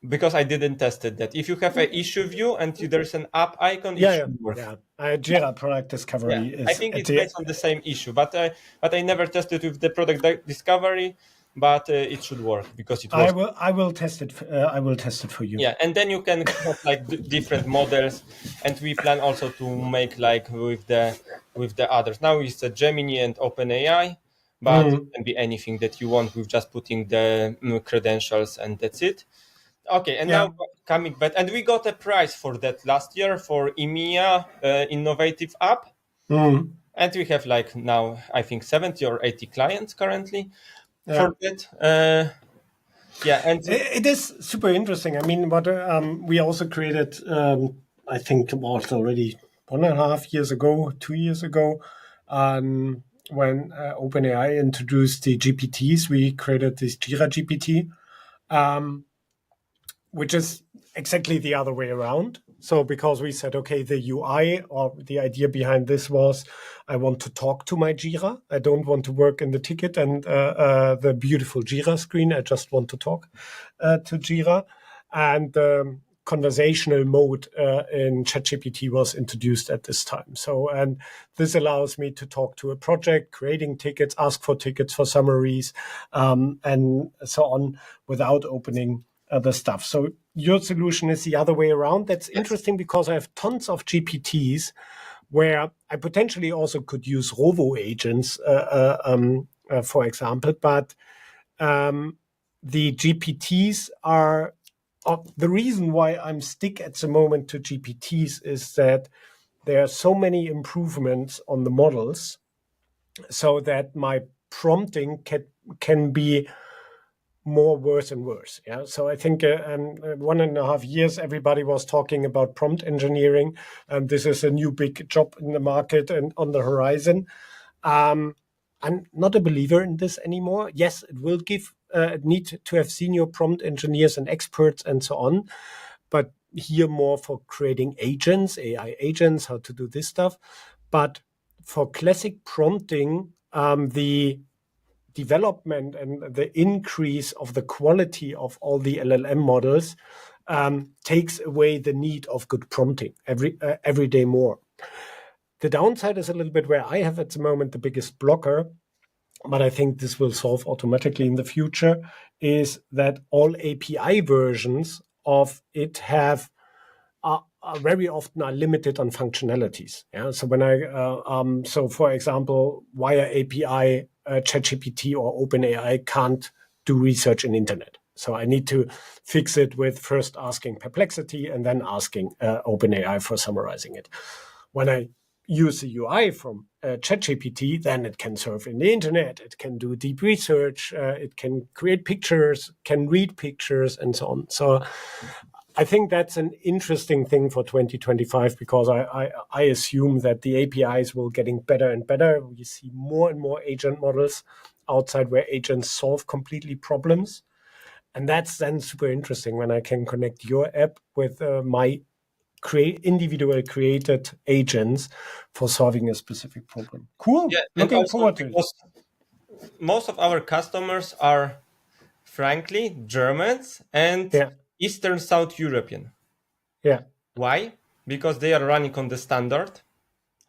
Speaker 2: Because I didn't test it. That if you have an issue view and there's an app icon, it should work.
Speaker 1: Jira Product Discovery is.
Speaker 2: I think it's based on the same issue, but I never tested with the product discovery. But it should work because it works.
Speaker 1: I will test it. I will test it for you.
Speaker 2: Yeah, and then you can have like different models, and we plan also to make like with the others. Now it's a Gemini and OpenAI, but it can be anything that you want with just putting the credentials, and that's it. Okay, and now coming back, and we got a prize for that last year for EMEA innovative app, and we have like now I think 70 or 80 clients currently. For that, and
Speaker 1: it is super interesting. I mean, what we also created, I think it was already 1.5 years ago, 2 years ago, when OpenAI introduced the GPTs, we created this Jira GPT, which is exactly the other way around. So because we said, okay, the UI or the idea behind this was, I want to talk to my Jira. I don't want to work in the ticket and the beautiful Jira screen. I just want to talk to Jira. And conversational mode in ChatGPT was introduced at this time. So, and this allows me to talk to a project, creating tickets, ask for tickets for summaries, and so on without opening the stuff. So your solution is the other way around. That's interesting because I have tons of GPTs where I potentially also could use robo agents, for example, but the GPTs are the reason why I'm stick at the moment to GPTs is that there are so many improvements on the models so that my prompting can be more worse and worse. Yeah. So I think 1.5 years, everybody was talking about prompt engineering, and this is a new big job in the market and on the horizon. I'm not a believer in this anymore. Yes, it will need to have senior prompt engineers and experts and so on, but here more for creating agents, AI agents, how to do this stuff. But for classic prompting, the development and the increase of the quality of all the LLM models takes away the need of good prompting every day more. The downside is a little bit where I have at the moment the biggest blocker, but I think this will solve automatically in the future, is that all API versions of it have are very often are limited on functionalities. Yeah. So when so for example, via API, ChatGPT or OpenAI can't do research in internet. So I need to fix it with first asking Perplexity and then asking OpenAI for summarizing it. When I use the UI from ChatGPT, then it can surf in the internet, it can do deep research, it can create pictures, can read pictures, and so on. So I think that's an interesting thing for 2025, because I assume that the APIs will getting better and better. We see more and more agent models outside where agents solve completely problems. And that's then super interesting when I can connect your app with my individual created agents for solving a specific problem. Cool.
Speaker 2: Yeah, and
Speaker 1: Looking
Speaker 2: also
Speaker 1: forward to it.
Speaker 2: because most of our customers are, frankly, Germans and
Speaker 1: Yeah.
Speaker 2: Eastern South European.
Speaker 1: Yeah.
Speaker 2: Why? Because they are running on the standard,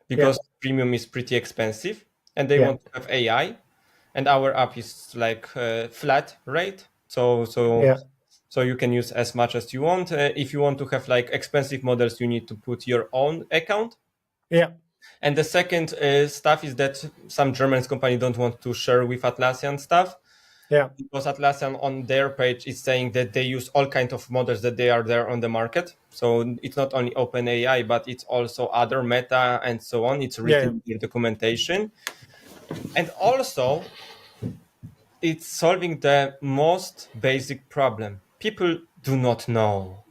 Speaker 2: because premium is pretty expensive, and they want to have AI, and our app is like flat rate. So you can use as much as you want. If you want to have like expensive models, you need to put your own account.
Speaker 1: Yeah.
Speaker 2: And the second stuff is that some German company don't want to share with Atlassian stuff.
Speaker 1: Yeah.
Speaker 2: Because Atlassian on their page is saying that they use all kinds of models that they are there on the market. So it's not only OpenAI, but it's also other Meta and so on. It's written in documentation. And also, it's solving the most basic problem. People do not know.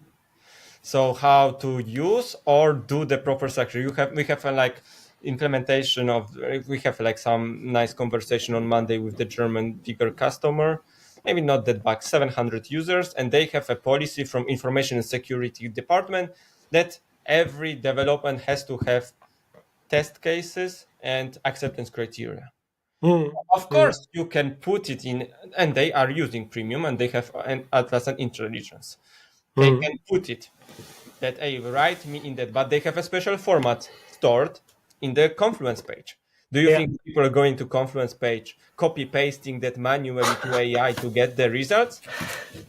Speaker 2: So how to use or do the proper structure. We have a like implementation of, we have like some nice conversation on Monday with the German bigger customer, maybe not that big, 700 users, and they have a policy from information and security department that every development has to have test cases and acceptance criteria. Of course, you can put it in, and they are using premium and they have an Atlassian intelligence. They can put it that write me in that, but they have a special format stored in the Confluence page. Do you think people are going to Confluence page, copy pasting that manually to AI to get the results?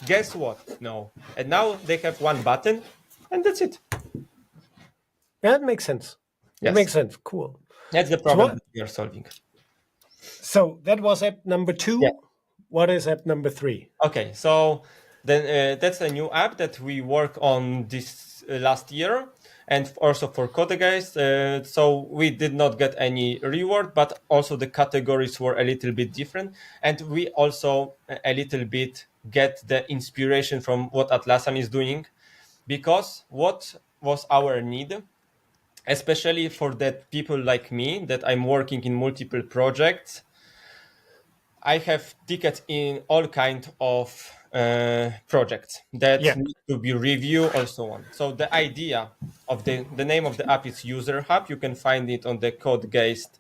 Speaker 2: Guess what? No. And now they have one button, and that's it.
Speaker 1: Yeah, it makes sense.
Speaker 2: Yes.
Speaker 1: It makes sense. Cool.
Speaker 2: That's the problem that we are solving.
Speaker 1: So that was app number 2.
Speaker 2: Yeah.
Speaker 1: What is app number 3?
Speaker 2: Okay, so then that's a new app that we work on this last year, and also for Code Guys. So we did not get any reward, but also the categories were a little bit different, and we also a little bit get the inspiration from what Atlassian is doing, because what was our need, especially for that people like me that I'm working in multiple projects. I have tickets in all kind of projects that need to be reviewed or so on. So the idea of the name of the app is User Hub. You can find it on the CodeGeist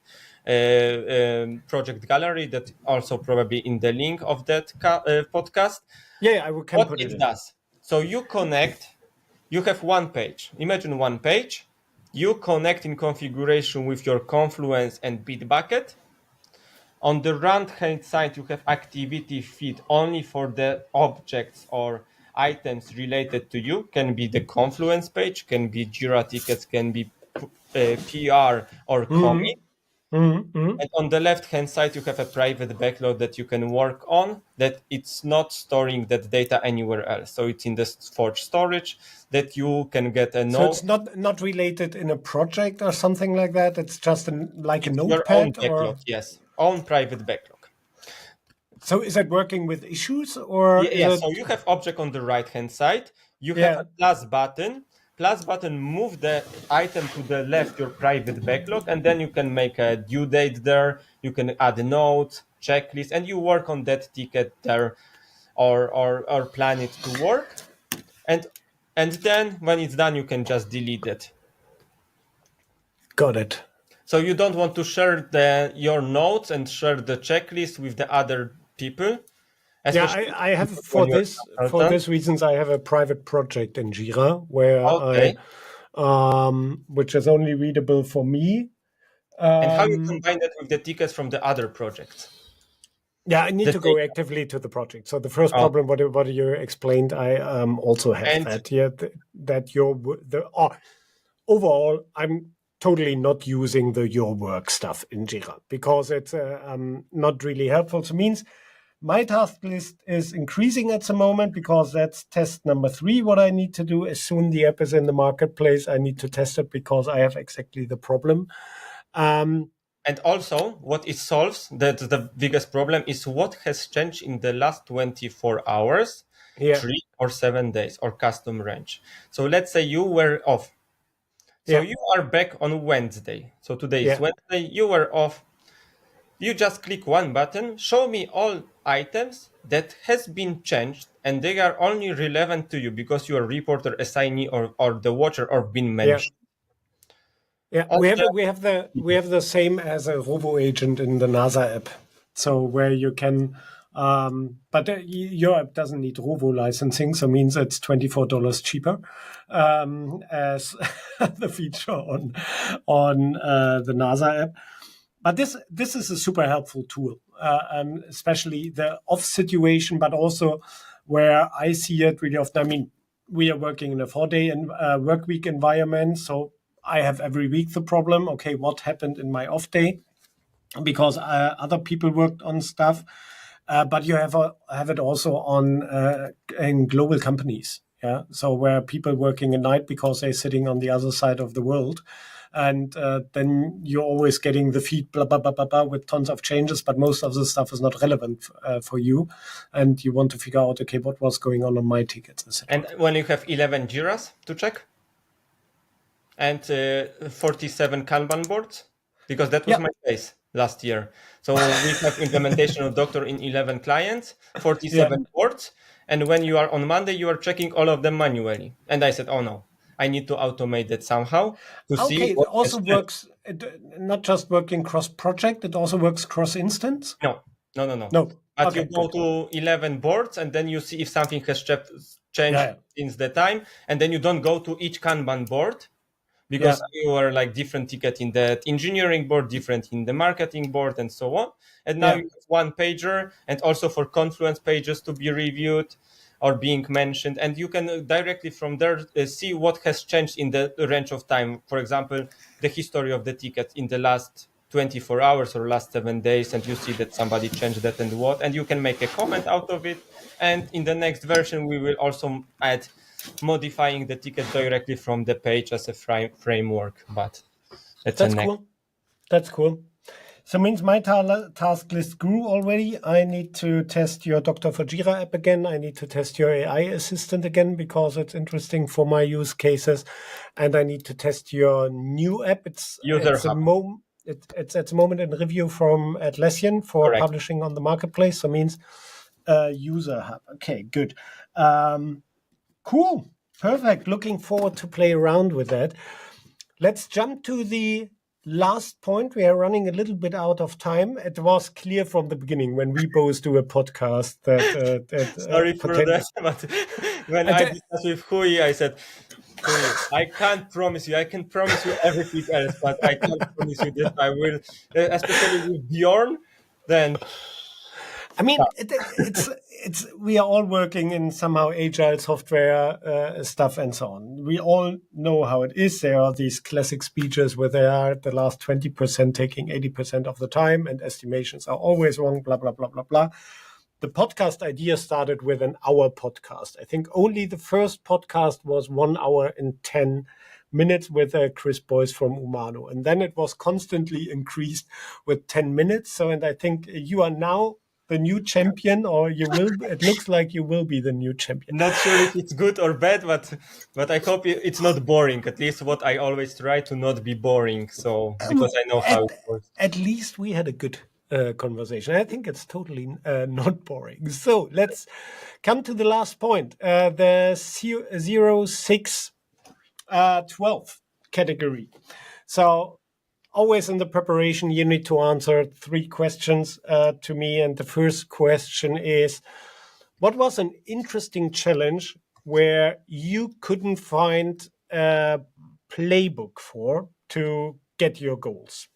Speaker 2: project gallery, that also probably in the link of that podcast.
Speaker 1: Yeah, I can
Speaker 2: what
Speaker 1: put it in.
Speaker 2: does. So you connect, you have one page. Imagine one page. You connect in configuration with your Confluence and Bitbucket. On the right-hand side, you have activity feed only for the objects or items related to you. Can be the Confluence page, can be Jira tickets, can be PR or commit. And on the left-hand side, you have a private backlog that you can work on, that it's not storing that data anywhere else. So it's in the Forge storage that you can get a note.
Speaker 1: So it's not related in a project or something like that? It's just like a notepad?
Speaker 2: Your own backlog, yes. Own private backlog.
Speaker 1: So is it working with issues or?
Speaker 2: So you have object on the right-hand side. You have a plus button. Plus button, move the item to the left, your private backlog, and then you can make a due date there. You can add a note, checklist, and you work on that ticket there, or plan it to work. And then when it's done, you can just delete it.
Speaker 1: Got it.
Speaker 2: So you don't want to share your notes and share the checklist with the other people,
Speaker 1: Yeah,
Speaker 2: especially
Speaker 1: I have
Speaker 2: when
Speaker 1: for
Speaker 2: you're
Speaker 1: this
Speaker 2: a
Speaker 1: for
Speaker 2: consultant.
Speaker 1: this reasons I have a private project in Jira where
Speaker 2: Okay.
Speaker 1: which is only readable for me.
Speaker 2: And how you
Speaker 1: Um,
Speaker 2: combine that with the tickets from the other projects?
Speaker 1: yeah, I need
Speaker 2: The
Speaker 1: to
Speaker 2: thing.
Speaker 1: go actively to the project. So the first
Speaker 2: Oh,
Speaker 1: problem, what you explained, I also have
Speaker 2: and
Speaker 1: that. Yeah, that overall, I'm totally not using the your work stuff in Jira because it's not really helpful. So means my task list is increasing at the moment because that's test number 3. What I need to do as soon the app is in the marketplace, I need to test it because I have exactly the problem.
Speaker 2: and also what it solves, that the biggest problem is what has changed in the last 24 hours,
Speaker 1: Yeah,
Speaker 2: 3 or 7 days, or custom range. So let's say you were off. So
Speaker 1: yeah,
Speaker 2: you are back on Wednesday. So today is
Speaker 1: yeah,
Speaker 2: Wednesday. You were off. You just click one button, show me all items that has been changed, and they are only relevant to you because you are reporter, assignee, or the watcher, or been
Speaker 1: yeah.
Speaker 2: mentioned.
Speaker 1: Yeah,
Speaker 2: All the,
Speaker 1: we have the same as a robo agent in the NASA app. So where you can, but your app doesn't need robo licensing, so means it's $24 cheaper as the feature on the NASA app. But this is a super helpful tool, especially the off situation, but also where I see it really often. I mean, we are working in a 4-day work week environment, so I have every week the problem. Okay, what happened in my off day? Because other people worked on stuff, but you have it also on in global companies. Yeah, so where people working at night because they're sitting on the other side of the world, and then you're always getting the feed blah blah blah blah blah with tons of changes, but most of the stuff is not relevant for you, and you want to figure out okay what was going on my tickets,
Speaker 2: and
Speaker 1: etc.
Speaker 2: when you have 11 Jiras to check and 47 Kanban boards, because that was
Speaker 1: Yeah,
Speaker 2: my case last year. So we have implementation of Doctor in 11 clients,
Speaker 1: yeah.
Speaker 2: 47 boards, and when you are on Monday, you are checking all of them manually. And I said, oh no, I need to automate that somehow to see
Speaker 1: Okay, it
Speaker 2: what
Speaker 1: also
Speaker 2: has changed.
Speaker 1: works. Not just working cross project; it also works cross instance.
Speaker 2: No, no, no, no.
Speaker 1: No.
Speaker 2: But you
Speaker 1: Okay,
Speaker 2: go
Speaker 1: good.
Speaker 2: to 11 boards and then you see if something has
Speaker 1: Yeah,
Speaker 2: changed
Speaker 1: yeah,
Speaker 2: since the time. And then you don't go to each Kanban board
Speaker 1: yeah,
Speaker 2: because you are like different ticket in the engineering board, different in the marketing board, and so on. And now
Speaker 1: yeah,
Speaker 2: you have one pager and also for Confluence pages to be reviewed or being mentioned. And you can directly from there see what has changed in the range of time. For example, the history of the ticket in the last 24 hours or last 7 days, and you see that somebody changed that and what, and you can make a comment out of it. And in the next version, we will also add modifying the ticket directly from the page as a framework, but that's a
Speaker 1: that's
Speaker 2: next.
Speaker 1: cool. That's cool. So means my task list grew already. I need to test your Doctor for Jira app again. I need to test your AI assistant again because it's interesting for my use cases, and I need to test your new app.
Speaker 2: User hub,
Speaker 1: It's at the moment in review from Atlassian for
Speaker 2: correct.
Speaker 1: publishing on the marketplace. So means user hub. Okay, good. Cool. Perfect. Looking forward to play around with that. Let's jump to the last point. We are running a little bit out of time. It was clear from the beginning when we both do a podcast that
Speaker 2: Sorry for that, but when I discussed with Hui, I said, Hui, I can't promise you. I can promise you everything else, but I can't promise you that I will, especially with Bjorn. Then
Speaker 1: I mean, it's we are all working in somehow agile software stuff and so on. We all know how it is. There are these classic speeches where they are the last 20% taking 80% of the time, and estimations are always wrong. Blah blah blah blah blah. The podcast idea started with an hour podcast. I think only the first podcast was 1 hour and 10 minutes with Chris Boyce from Umano, and then it was constantly increased with 10 minutes. So, and I think you are now the new champion, or you will. It looks like you will be the new champion.
Speaker 2: not sure if it's good or bad, but I hope it's not boring. At least what I always try to not be boring. So because I know how
Speaker 1: At
Speaker 2: it works.
Speaker 1: at least we had a good conversation. I think it's totally not boring. So let's come to the last point. The 06 12 category. So always in the preparation, you need to answer 3 questions to me. And the first question is, what was an interesting challenge where you couldn't find a playbook for to get your goals?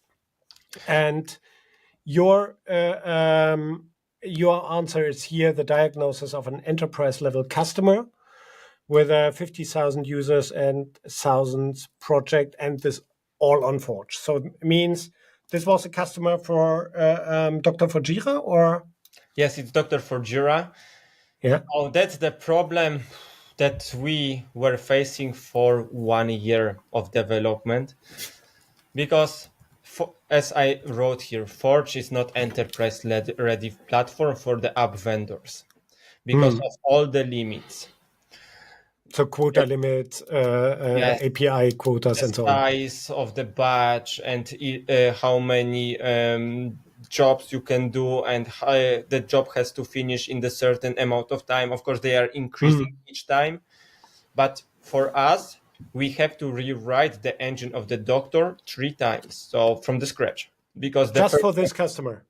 Speaker 1: And your answer is here: the diagnosis of an enterprise level customer with 50,000 users and thousands project, and this all on Forge. So it means this was a customer for Doctor for Jira, or?
Speaker 2: Yes, it's Doctor for Jira.
Speaker 1: Yeah.
Speaker 2: Oh, that's the problem that we were facing for 1 year of development, because as I wrote here, Forge is not enterprise ready platform for the app vendors because of all the limits.
Speaker 1: So quota limits,
Speaker 2: Yes,
Speaker 1: API quotas,
Speaker 2: the
Speaker 1: and so on.
Speaker 2: size of the batch, and how many jobs you can do, and how the job has to finish in the certain amount of time. Of course, they are increasing each time, but for us, we have to rewrite the engine of the Doctor 3 times, so from the scratch, because the
Speaker 1: Just
Speaker 2: first
Speaker 1: for this customer.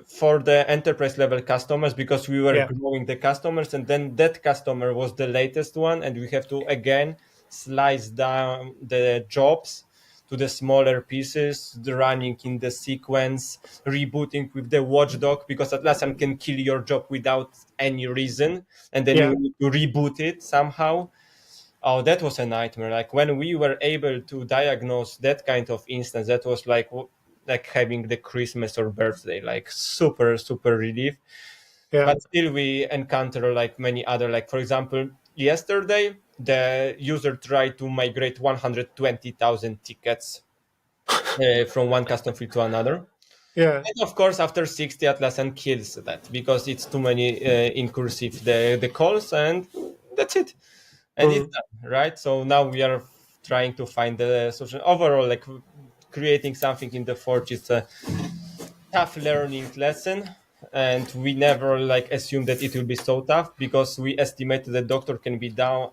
Speaker 2: for the enterprise level customers, because we were
Speaker 1: Yeah.
Speaker 2: growing the customers, and then that customer was the latest one, and we have to again slice down the jobs to the smaller pieces, the running in the sequence, rebooting with the watchdog, because Atlassian can kill your job without any reason, and then
Speaker 1: Yeah.
Speaker 2: you need to reboot it somehow. Oh, that was a nightmare. Like when we were able to diagnose that kind of instance, that was like having the Christmas or birthday, like super, super relief.
Speaker 1: Yeah.
Speaker 2: But still we encounter like many other, like for example, yesterday, the user tried to migrate 120,000 tickets from one custom field to another.
Speaker 1: Yeah.
Speaker 2: And of course, after 60, Atlassian kills that because it's too many incursive the calls, and that's it. And it's done, right? So now we are trying to find the solution. Overall, like creating something in the Forge is a tough learning lesson, and we never like assume that it will be so tough, because we estimate the Doctor can be done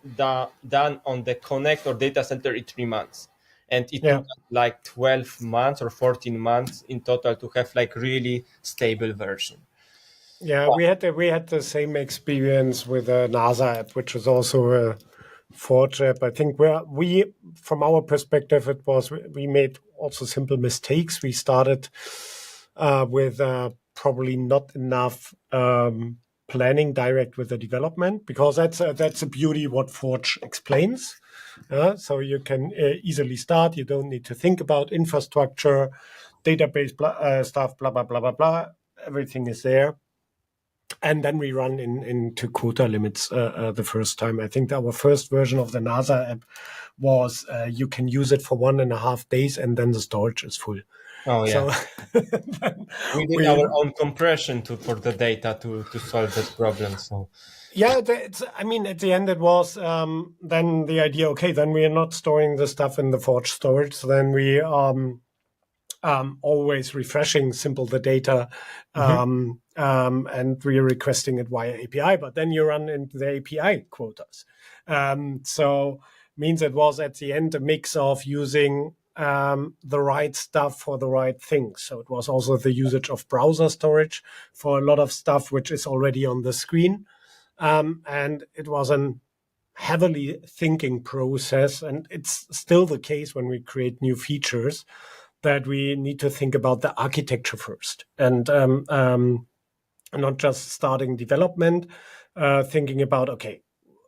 Speaker 2: on the Connect or data center in 3 months, and it
Speaker 1: Yeah.
Speaker 2: took us like 12 months or 14 months in total to have like really stable version.
Speaker 1: Yeah, we had the same experience with a NASA app, which is also a Forge app. I think we from our perspective, it was we made also simple mistakes. We started with probably not enough planning direct with the development, because that's a beauty what Forge explains. So you can easily start. You don't need to think about infrastructure, database stuff, blah blah blah blah blah. Everything is there. And then we run into quota limits the first time. I think our first version of the NASA app was you can use it for 1.5 days, and then the storage is full.
Speaker 2: Oh yeah.
Speaker 1: So
Speaker 2: We did our own compression for the data to solve that problem. So
Speaker 1: yeah, I mean, at the end it was then the idea. Okay, then we are not storing the stuff in the Forge storage. So then we always refreshing simple the data, and we're requesting it via API. But then you run into the API quotas. So means it was at the end a mix of using the right stuff for the right things. So it was also the usage of browser storage for a lot of stuff which is already on the screen, and it was an heavily thinking process, and it's still the case when we create new features, that we need to think about the architecture first, and not just starting development, thinking about, okay,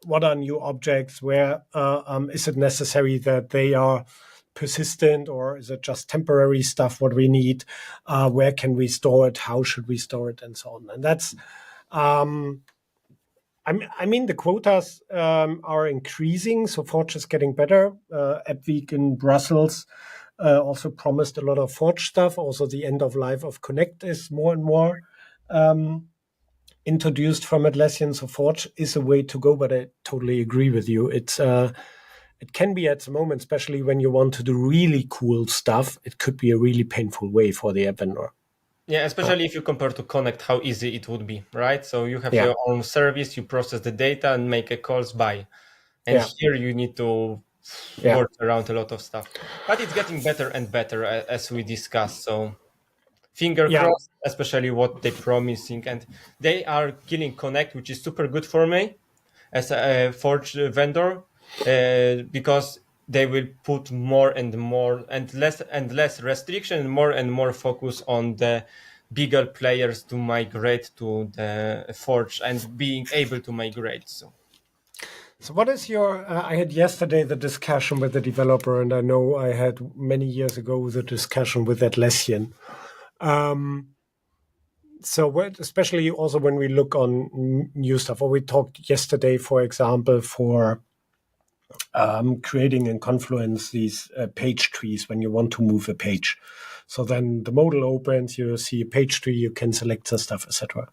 Speaker 1: what are new objects? Where is it necessary that they are persistent, or is it just temporary stuff what we need? Where can we store it? How should we store it? And so on. And that's I mean, the quotas are increasing, so Forge is getting better. App Week in Brussels also promised a lot of Forge stuff. Also, the end of life of Connect is more and more introduced from Atlassian. So Forge is a way to go, but I totally agree with you. It can be at the moment, especially when you want to do really cool stuff, it could be a really painful way for the app vendor.
Speaker 2: yeah, especially if you compare to Connect, how easy it would be, right? So you have
Speaker 1: Yeah.
Speaker 2: your own service, you process the data and make a calls by. And
Speaker 1: Yeah.
Speaker 2: here you need to works around a lot of stuff. But it's getting better and better as we discussed. So finger crossed, especially what they're promising. And they are killing Connect, which is super good for me as a Forge vendor, because they will put more and more and less restriction, more and more focus on the bigger players to migrate to the Forge and being able to migrate.
Speaker 1: So what is your, I had yesterday the discussion with the developer, and I know I had many years ago the discussion with Atlassian. Especially also when we look on new stuff, or we talked yesterday, for example, for creating in Confluence these page trees when you want to move a page. So then the modal opens, you see a page tree, you can select the stuff, etc.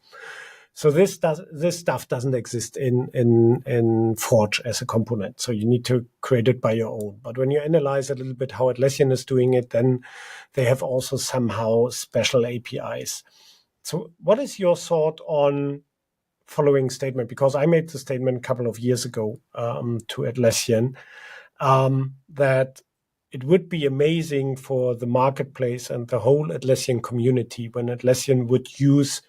Speaker 1: So this stuff doesn't exist in Forge as a component. So you need to create it by your own. But when you analyze a little bit how Atlassian is doing it, then they have also somehow special APIs. So what is your thought on following statement? Because I made the statement a couple of years ago to Atlassian that it would be amazing for the marketplace and the whole Atlassian community when Atlassian would use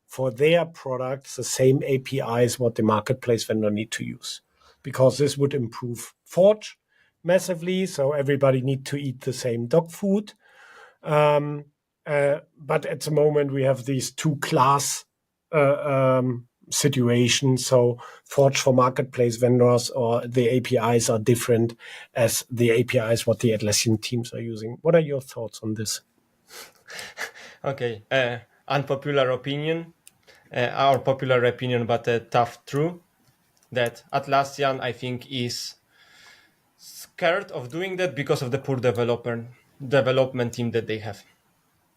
Speaker 1: for their products the same APIs what the marketplace vendor need to use, because this would improve Forge massively. So everybody need to eat the same dog food. But at the moment we have these two class situations. So Forge for marketplace vendors, or the APIs are different as the APIs what the Atlassian teams are using. What are your thoughts on this?
Speaker 2: Okay, unpopular opinion. Our popular opinion, but a tough truth, that Atlassian, I think, is scared of doing that because of the poor development team that they have.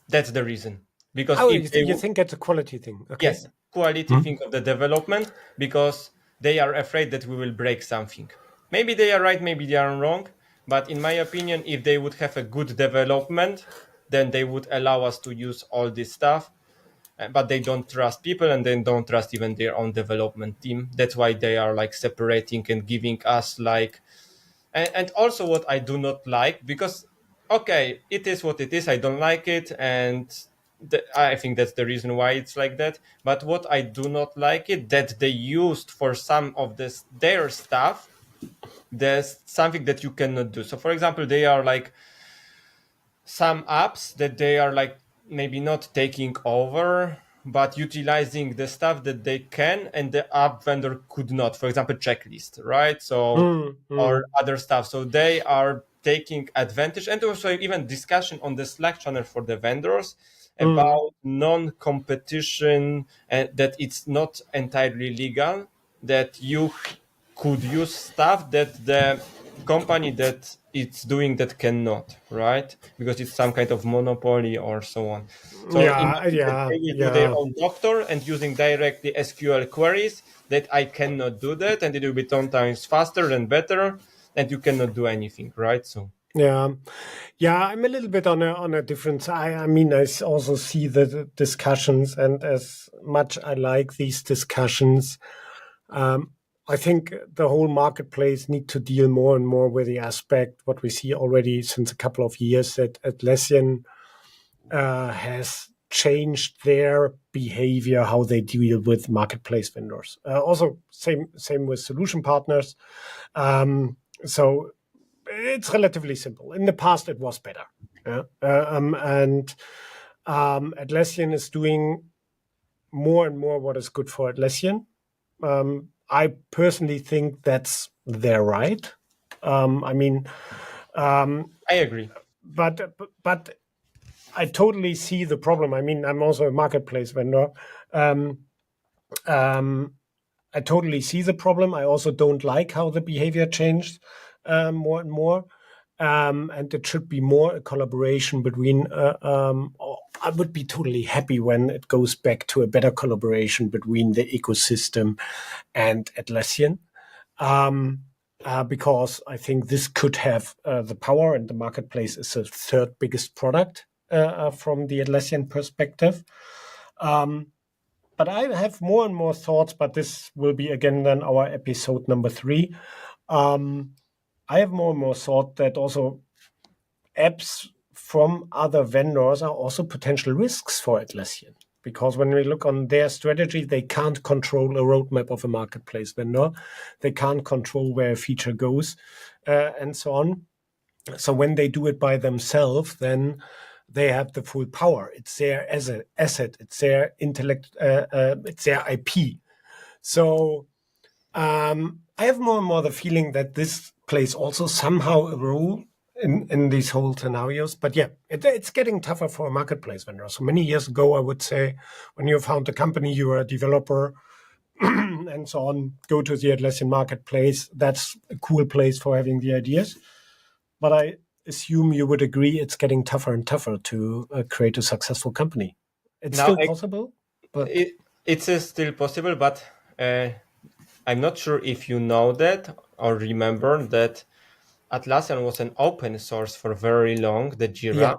Speaker 2: That's the reason. Because
Speaker 1: you think it's a quality thing? Okay.
Speaker 2: Yes, quality thing of the development, because they are afraid that we will break something. Maybe they are right, maybe they are wrong. But in my opinion, if they would have a good development, then they would allow us to use all this stuff. But they don't trust people, and they don't trust even their own development team. That's why they are like separating and giving us like, and also what I do not like, because okay, it is what it is. I don't like it, and I think that's the reason why it's like that. But what I do not like it, that they used for some of their stuff, there's something that you cannot do. So for example, they are like some apps that they are like maybe not taking over, but utilizing the stuff that they can and the app vendor could not. For example, checklist, right? So or other stuff. So they are taking advantage, and also even discussion on the Slack channel for the vendors about non-competition, and that it's not entirely legal, that you could use stuff that the company that it's doing that cannot, right? Because it's some kind of monopoly or so on. So they will do their own doctor and using directly SQL queries, that I cannot do that, and it will be 10 times faster and better, and you cannot do anything, right? So
Speaker 1: I'm a little bit on a different side. I mean, I also see the discussions, and as much I like these discussions, I think the whole marketplace need to deal more and more with the aspect, what we see already since a couple of years, that Atlassian has changed their behavior, how they deal with marketplace vendors. Also, same with solution partners. So it's relatively simple. In the past, it was better. And Atlassian is doing more and more what is good for Atlassian. I personally think that's their right. I
Speaker 2: agree.
Speaker 1: But I totally see the problem. I mean, I'm also a marketplace vendor. I totally see the problem. I also don't like how the behavior changed more and more. And it should be more a collaboration between. I would be totally happy when it goes back to a better collaboration between the ecosystem and Atlassian, because I think this could have the power, and the marketplace is the third biggest product from the Atlassian perspective. But I have more and more thoughts, but this will be again then our episode number 3. I have more and more thought that also apps from other vendors are also potential risks for Atlassian. Because when we look on their strategy, they can't control a roadmap of a marketplace vendor. They can't control where a feature goes, and so on. So when they do it by themselves, then they have the full power. It's their asset. It's their intellect. It's their IP. So I have more and more the feeling that this plays also somehow a role in these whole scenarios. But yeah, it's getting tougher for a marketplace vendor. So many years ago, I would say, when you found a company, you were a developer and so on, go to the Atlassian Marketplace. That's a cool place for having the ideas. But I assume you would agree it's getting tougher and tougher to create a successful company. It's
Speaker 2: Now,
Speaker 1: still possible, but
Speaker 2: it's still possible, but I'm not sure if you know that or remember that Atlassian was an open source for very long, the Jira.
Speaker 1: yeah.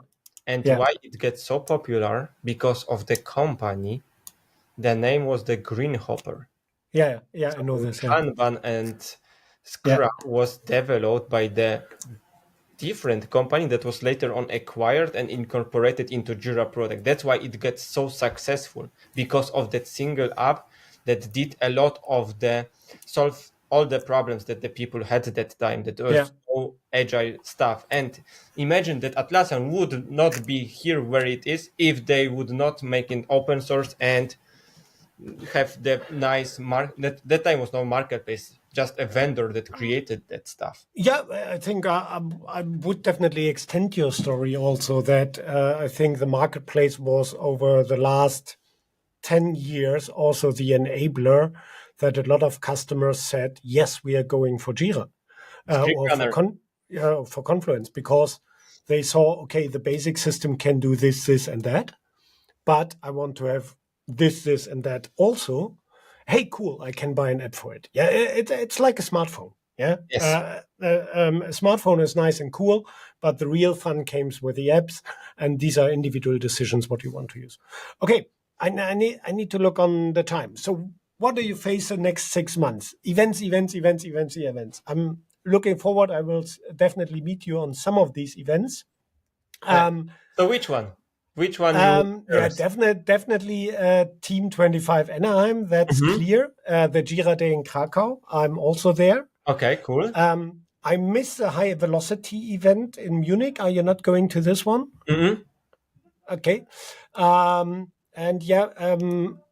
Speaker 2: And
Speaker 1: Yeah.
Speaker 2: why it gets so popular? Because of the company. The name was the Greenhopper.
Speaker 1: Yeah, I know this. Yeah.
Speaker 2: Kanban and Scrum was developed by the different company that was later on acquired and incorporated into Jira product. That's why it gets so successful, because of that single app that did a lot of the solve all the problems that the people had at that time, that was so agile stuff. And imagine that Atlassian would not be here where it is if they would not make it open source and have the nice that time was no marketplace, just a vendor that created that stuff.
Speaker 1: Yeah, I think I would definitely extend your story also that I think the marketplace was over the last 10 years also the enabler that a lot of customers said, yes, we are going for Jira or for Confluence, because they saw, okay, the basic system can do this, this, and that, but I want to have this, and that also. Hey, cool, I can buy an app for it. Yeah, it's like a smartphone. Yeah,
Speaker 2: Yes.
Speaker 1: A smartphone is nice and cool, but the real fun comes with the apps, and these are individual decisions what you want to use. Okay, I need to look on the time. So what do you face the next 6 months? Events. I'm looking forward. I will definitely meet you on some of these events.
Speaker 2: So which one? Which one?
Speaker 1: Yeah, definitely Team 25 Anaheim. That's clear. The Jira Day in Krakow. I'm also there.
Speaker 2: Okay, cool.
Speaker 1: I missed the high velocity event in Munich. Are you not going to this one?
Speaker 2: Mm-hmm.
Speaker 1: Okay. And yeah,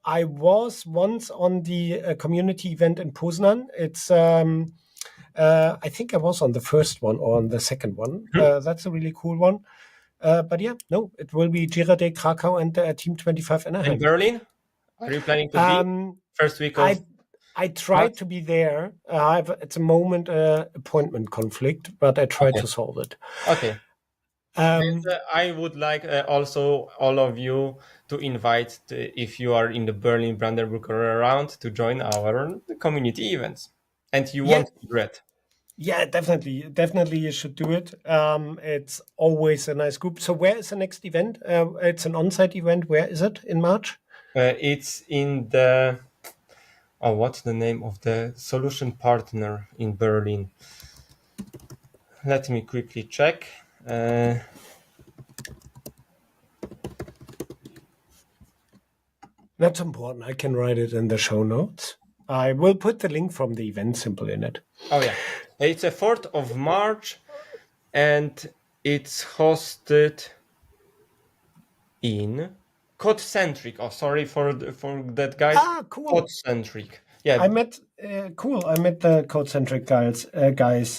Speaker 1: I was once on the community event in Poznan. It's I think I was on the first one or on the second one. That's a really cool one. But yeah, no, it will be Jira Day Krakow and Team 25 Anaheim.
Speaker 2: And Berlin? Are you planning to be first week of?
Speaker 1: I tried to be there. I have at the moment appointment conflict, but I tried to solve it.
Speaker 2: Okay. And, I would like also all of you to invite, if you are in the Berlin, Brandenburg or around, to join our community events. And you won't regret.
Speaker 1: Yeah, definitely you should do it. It's always a nice group. So where is the next event? It's an on-site event. Where is it in March?
Speaker 2: It's in the, what's the name of the solution partner in Berlin? Let me quickly check.
Speaker 1: That's important. I can write it in the show notes. I will put the link from the event symbol in it.
Speaker 2: Oh yeah, it's a 4th of March, and it's hosted in Code-centric. Oh, sorry for that, guys.
Speaker 1: Cool.
Speaker 2: Code-centric. Yeah,
Speaker 1: I met the Code-centric guys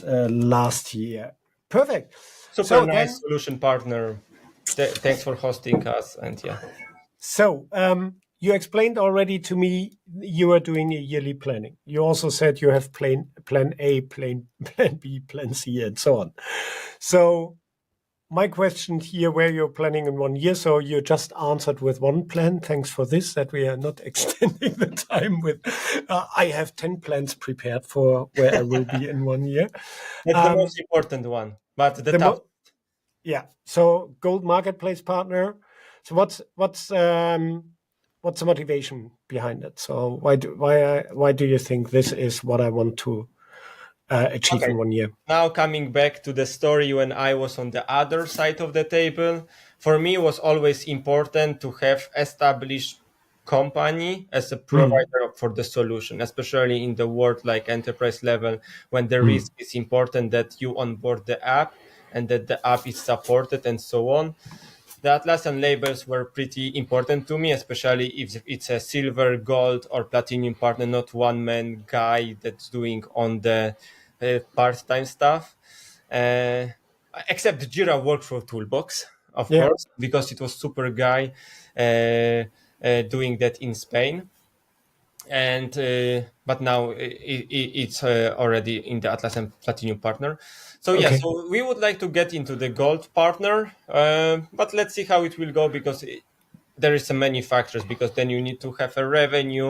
Speaker 1: last year. Perfect.
Speaker 2: Super nice solution partner. Thanks for hosting us, and yeah.
Speaker 1: So you explained already to me you are doing a yearly planning. You also said you have plan A, plan B, plan C, and so on. So my question here, where you're planning in 1 year, so you just answered with one plan. Thanks for this, that we are not extending the time with, I have 10 plans prepared for where I will be in 1 year.
Speaker 2: That's the most important one, but the top.
Speaker 1: Yeah, so Gold Marketplace partner. So what's the motivation behind it? So why do you think this is what I want to achieve
Speaker 2: Okay.
Speaker 1: in 1 year.
Speaker 2: Now coming back to the story when I was on the other side of the table, for me it was always important to have established company as a provider for the solution, especially in the world like enterprise level, when the risk is important that you onboard the app and that the app is supported and so on. The Atlassian labels were pretty important to me, especially if it's a silver, gold, or platinum partner, not one man guy that's doing on the part-time stuff. Uh, Except Jira Workflow Toolbox, of
Speaker 1: Yeah.
Speaker 2: course, because it was super guy doing that in Spain. And but now it's already in the Atlassian Platinum partner. So yeah,
Speaker 1: Okay.
Speaker 2: so we would like to get into the gold partner, but let's see how it will go because there is so many factors. Because then you need to have a revenue,